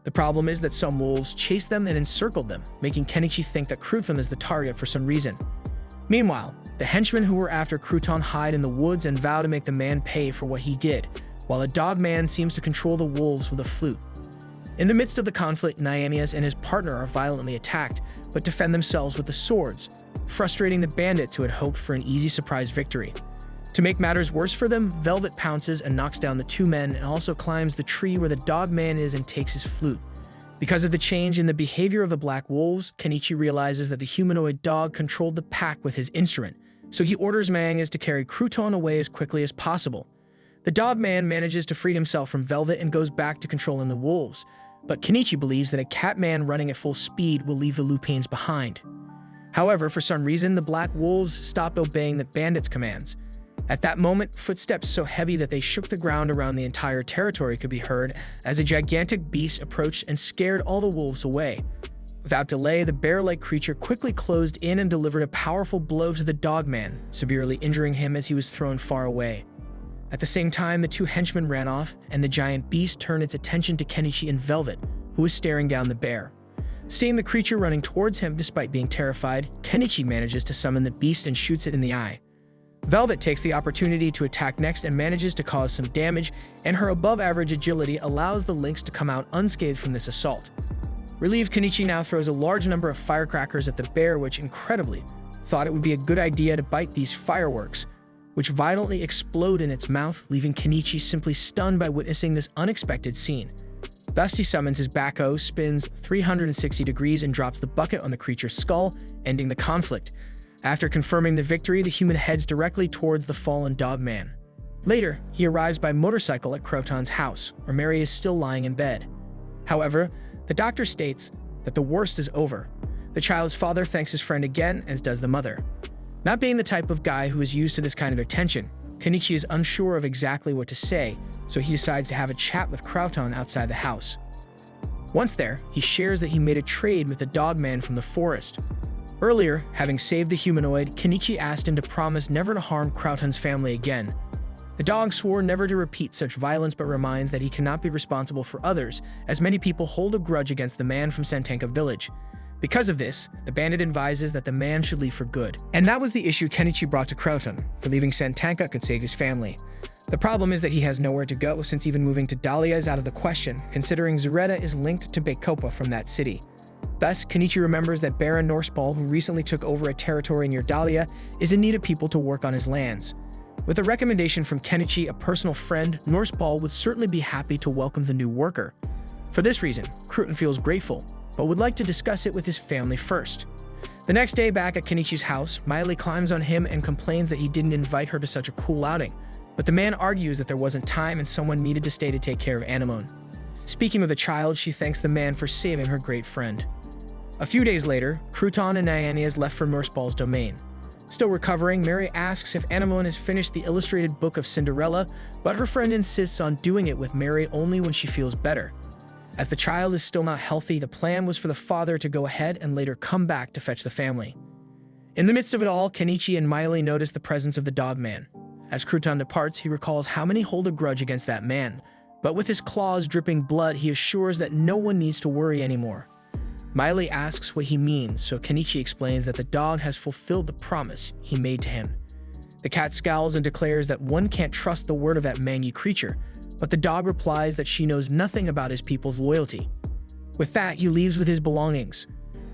[SPEAKER 1] The problem is that some wolves chased them and encircled them, making Kenichi think that Crouton is the target for some reason. Meanwhile, the henchmen who were after Crouton hide in the woods and vow to make the man pay for what he did, while a dog man seems to control the wolves with a flute. In the midst of the conflict, Naianias and his partner are violently attacked, but defend themselves with the swords, frustrating the bandits who had hoped for an easy surprise victory. To make matters worse for them, Velvet pounces and knocks down the two men and also climbs the tree where the dog man is and takes his flute. Because of the change in the behavior of the black wolves, Kenichi realizes that the humanoid dog controlled the pack with his instrument, so he orders Naianias to carry Crouton away as quickly as possible. The dog man manages to free himself from Velvet and goes back to controlling the wolves, but Kenichi believes that a cat man running at full speed will leave the lupines behind. However, for some reason, the black wolves stopped obeying the bandits' commands. At that moment, footsteps so heavy that they shook the ground around the entire territory could be heard as a gigantic beast approached and scared all the wolves away. Without delay, the bear-like creature quickly closed in and delivered a powerful blow to the dogman, severely injuring him as he was thrown far away. At the same time, the two henchmen ran off, and the giant beast turned its attention to Kenichi and Velvet, who was staring down the bear. Seeing the creature running towards him despite being terrified, Kenichi manages to summon the beast and shoots it in the eye. Velvet takes the opportunity to attack next and manages to cause some damage, and her above-average agility allows the lynx to come out unscathed from this assault. Relieved, Kenichi now throws a large number of firecrackers at the bear, which, incredibly, thought it would be a good idea to bite these fireworks, which violently explode in its mouth, leaving Kenichi simply stunned by witnessing this unexpected scene. Thus, he summons his backhoe, spins 360 degrees, and drops the bucket on the creature's skull, ending the conflict. After confirming the victory, the human heads directly towards the fallen dogman. Later, he arrives by motorcycle at Crouton's house, where Mary is still lying in bed. However, the doctor states that the worst is over. The child's father thanks his friend again, as does the mother. Not being the type of guy who is used to this kind of attention, Kenichi is unsure of exactly what to say, so he decides to have a chat with Crouton outside the house. Once there, he shares that he made a trade with the dogman from the forest. Earlier, having saved the humanoid, Kenichi asked him to promise never to harm Crouton's family again. The dog swore never to repeat such violence, but reminds that he cannot be responsible for others, as many people hold a grudge against the man from Santanka village. Because of this, the bandit advises that the man should leave for good. And that was the issue Kenichi brought to Crouton, for leaving Santanka could save his family. The problem is that he has nowhere to go, since even moving to Dahlia is out of the question, considering Zareta is linked to Bacopa from that city. Thus, Kenichi remembers that Baron Norseball, who recently took over a territory near Dahlia, is in need of people to work on his lands. With a recommendation from Kenichi, a personal friend, Norseball would certainly be happy to welcome the new worker. For this reason, Cruton feels grateful, but would like to discuss it with his family first. The next day, back at Kenichi's house, Miley climbs on him and complains that he didn't invite her to such a cool outing, but the man argues that there wasn't time and someone needed to stay to take care of Anemone. Speaking of the child, she thanks the man for saving her great friend. A few days later, Crouton and Nyannias left for Norseball's domain. Still recovering, Mary asks if Anemone has finished the illustrated book of Cinderella, but her friend insists on doing it with Mary only when she feels better. As the child is still not healthy, the plan was for the father to go ahead and later come back to fetch the family. In the midst of it all, Kenichi and Miley notice the presence of the dog man. As Crouton departs, he recalls how many hold a grudge against that man, but with his claws dripping blood, he assures that no one needs to worry anymore. Miley asks what he means, so Kenichi explains that the dog has fulfilled the promise he made to him. The cat scowls and declares that one can't trust the word of that mangy creature, but the dog replies that she knows nothing about his people's loyalty. With that, he leaves with his belongings.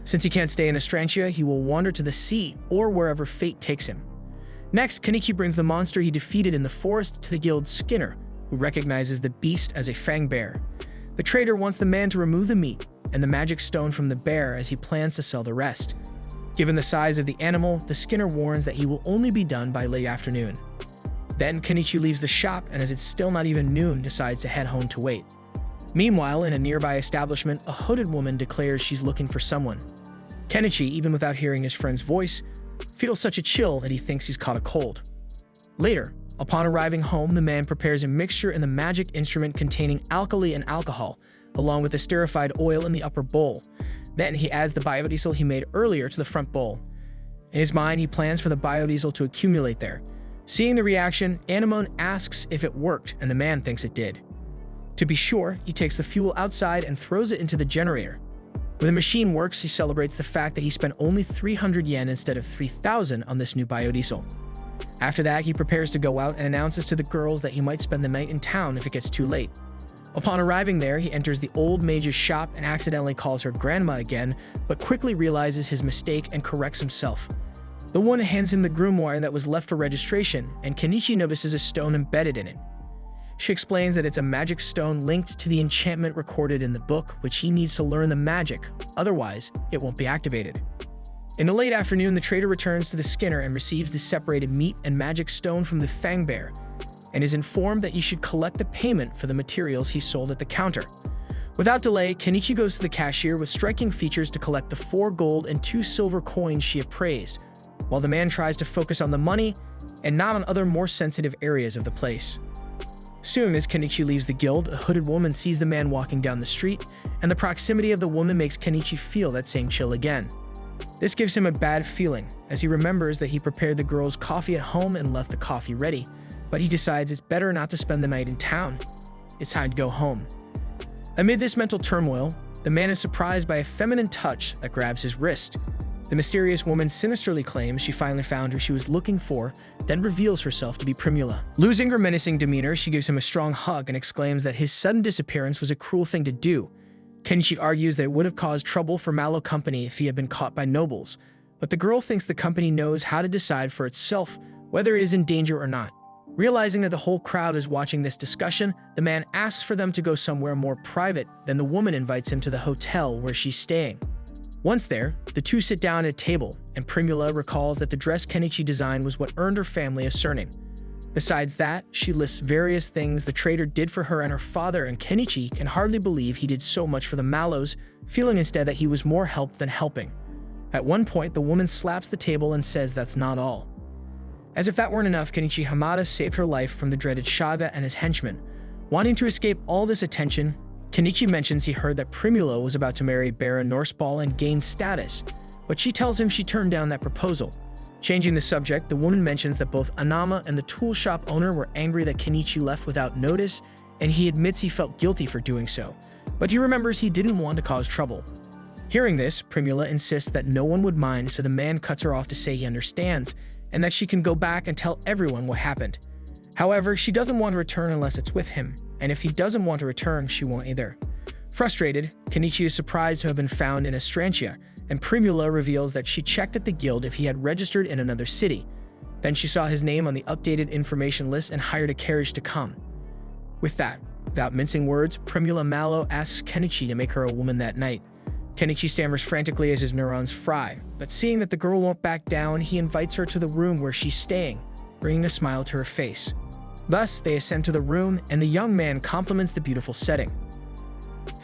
[SPEAKER 1] Since he can't stay in Estrantia, he will wander to the sea or wherever fate takes him. Next, Kenichi brings the monster he defeated in the forest to the guild's Skinner, who recognizes the beast as a fang bear. The trader wants the man to remove the meat and the magic stone from the bear as he plans to sell the rest. Given the size of the animal, the Skinner warns that he will only be done by late afternoon. Then Kenichi leaves the shop and, as it's still not even noon, decides to head home to wait. Meanwhile, in a nearby establishment, a hooded woman declares she's looking for someone. Kenichi, even without hearing his friend's voice, feels such a chill that he thinks he's caught a cold. Later, upon arriving home, the man prepares a mixture in the magic instrument containing alkali and alcohol, along with the esterified oil in the upper bowl. Then he adds the biodiesel he made earlier to the front bowl. In his mind, he plans for the biodiesel to accumulate there. Seeing the reaction, Anemone asks if it worked, and the man thinks it did. To be sure, he takes the fuel outside and throws it into the generator. When the machine works, he celebrates the fact that he spent only 300 yen instead of 3,000 on this new biodiesel. After that, he prepares to go out and announces to the girls that he might spend the night in town if it gets too late. Upon arriving there, he enters the old mage's shop and accidentally calls her grandma again, but quickly realizes his mistake and corrects himself. The woman hands him the grimoire that was left for registration, and Kenichi notices a stone embedded in it. She explains that it's a magic stone linked to the enchantment recorded in the book, which he needs to learn the magic, otherwise it won't be activated. In the late afternoon, the trader returns to the Skinner and receives the separated meat and magic stone from the Fang Bear, and is informed that he should collect the payment for the materials he sold at the counter. Without delay, Kenichi goes to the cashier with striking features to collect the 4 gold and 2 silver coins she appraised, while the man tries to focus on the money and not on other more sensitive areas of the place. Soon as Kenichi leaves the guild, a hooded woman sees the man walking down the street, and the proximity of the woman makes Kenichi feel that same chill again. This gives him a bad feeling, as he remembers that he prepared the girls coffee at home and left the coffee ready, but he decides it's better not to spend the night in town. It's time to go home. Amid this mental turmoil, the man is surprised by a feminine touch that grabs his wrist. The mysterious woman sinisterly claims she finally found who she was looking for, then reveals herself to be Primula. Losing her menacing demeanor, she gives him a strong hug and exclaims that his sudden disappearance was a cruel thing to do. Kenichi argues that it would have caused trouble for Mallow Company if he had been caught by nobles, but the girl thinks the company knows how to decide for itself whether it is in danger or not. Realizing that the whole crowd is watching this discussion, the man asks for them to go somewhere more private, then the woman invites him to the hotel where she's staying. Once there, the two sit down at a table, and Primula recalls that the dress Kenichi designed was what earned her family a surname. Besides that, she lists various things the trader did for her and her father, and Kenichi can hardly believe he did so much for the Mallows, feeling instead that he was more help than helping. At one point, the woman slaps the table and says that's not all. As if that weren't enough, Kenichi Hamada saved her life from the dreaded Shaga and his henchmen. Wanting to escape all this attention, Kenichi mentions he heard that Primula was about to marry Baron Norseball and gain status, but she tells him she turned down that proposal. Changing the subject, the woman mentions that both Anama and the tool shop owner were angry that Kenichi left without notice, and he admits he felt guilty for doing so, but he remembers he didn't want to cause trouble. Hearing this, Primula insists that no one would mind, so the man cuts her off to say he understands, and that she can go back and tell everyone what happened. However, she doesn't want to return unless it's with him, and if he doesn't want to return, she won't either. Frustrated, Kenichi is surprised to have been found in Astrantia, and Primula reveals that she checked at the guild if he had registered in another city. Then she saw his name on the updated information list and hired a carriage to come. With that, without mincing words, Primula Mallow asks Kenichi to make her a woman that night. Kenichi stammers frantically as his neurons fry, but seeing that the girl won't back down, he invites her to the room where she's staying, bringing a smile to her face. Thus, they ascend to the room, and the young man compliments the beautiful setting.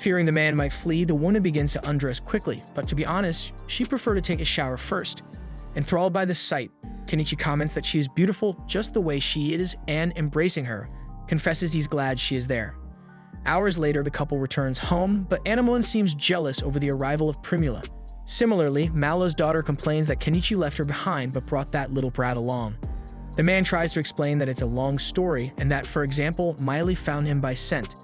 [SPEAKER 1] Fearing the man might flee, the woman begins to undress quickly, but to be honest, she preferred to take a shower first. Enthralled by the sight, Kenichi comments that she is beautiful just the way she is and, embracing her, confesses he's glad she is there. Hours later, the couple returns home, but Anemone seems jealous over the arrival of Primula. Similarly, Mallow's daughter complains that Kenichi left her behind but brought that little brat along. The man tries to explain that it's a long story and that, for example, Miley found him by scent.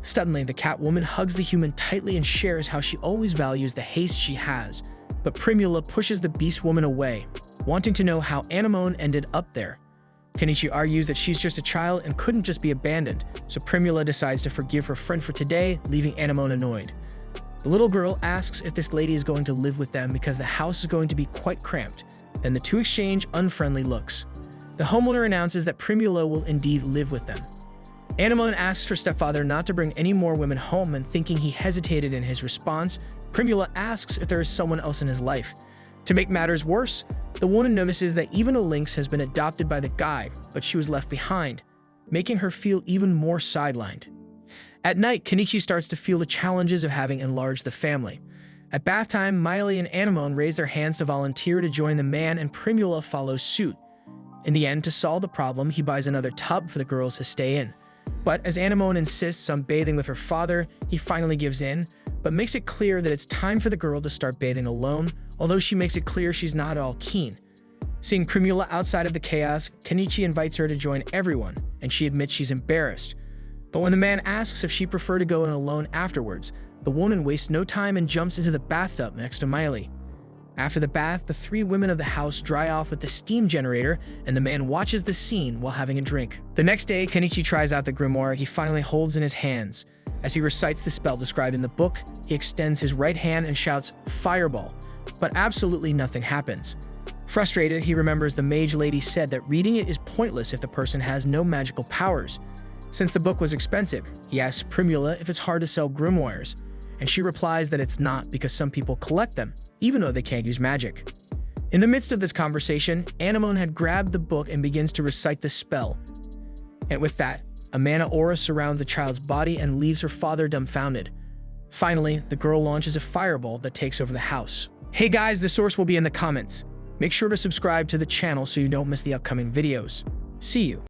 [SPEAKER 1] Suddenly, the Catwoman hugs the human tightly and shares how she always values the haste she has, but Primula pushes the beast woman away, wanting to know how Anemone ended up there. Kenichi argues that she's just a child and couldn't just be abandoned, so Primula decides to forgive her friend for today, leaving Anemone annoyed. The little girl asks if this lady is going to live with them because the house is going to be quite cramped, then the two exchange unfriendly looks. The homeowner announces that Primula will indeed live with them. Anemone asks her stepfather not to bring any more women home, and thinking he hesitated in his response, Primula asks if there is someone else in his life. To make matters worse, the woman notices that even a lynx has been adopted by the guy, but she was left behind, making her feel even more sidelined. At night, Kenichi starts to feel the challenges of having enlarged the family. At bath time, Miley and Anemone raise their hands to volunteer to join the man, and Primula follows suit. In the end, to solve the problem, he buys another tub for the girls to stay in. But as Anemone insists on bathing with her father, he finally gives in, but makes it clear that it's time for the girl to start bathing alone, although she makes it clear she's not at all keen. Seeing Primula outside of the chaos, Kenichi invites her to join everyone, and she admits she's embarrassed. But when the man asks if she prefer to go in alone afterwards, the woman wastes no time and jumps into the bathtub next to Miley. After the bath, the three women of the house dry off with the steam generator, and the man watches the scene while having a drink. The next day, Kenichi tries out the grimoire he finally holds in his hands. As he recites the spell described in the book, he extends his right hand and shouts, "Fireball," but absolutely nothing happens. Frustrated, he remembers the mage lady said that reading it is pointless if the person has no magical powers. Since the book was expensive, he asks Primula if it's hard to sell grimoires, and she replies that it's not because some people collect them, even though they can't use magic. In the midst of this conversation, Anemone had grabbed the book and begins to recite the spell. And with that, a mana aura surrounds the child's body and leaves her father dumbfounded. Finally, the girl launches a fireball that takes over the house. Hey guys, the source will be in the comments. Make sure to subscribe to the channel so you don't miss the upcoming videos. See you.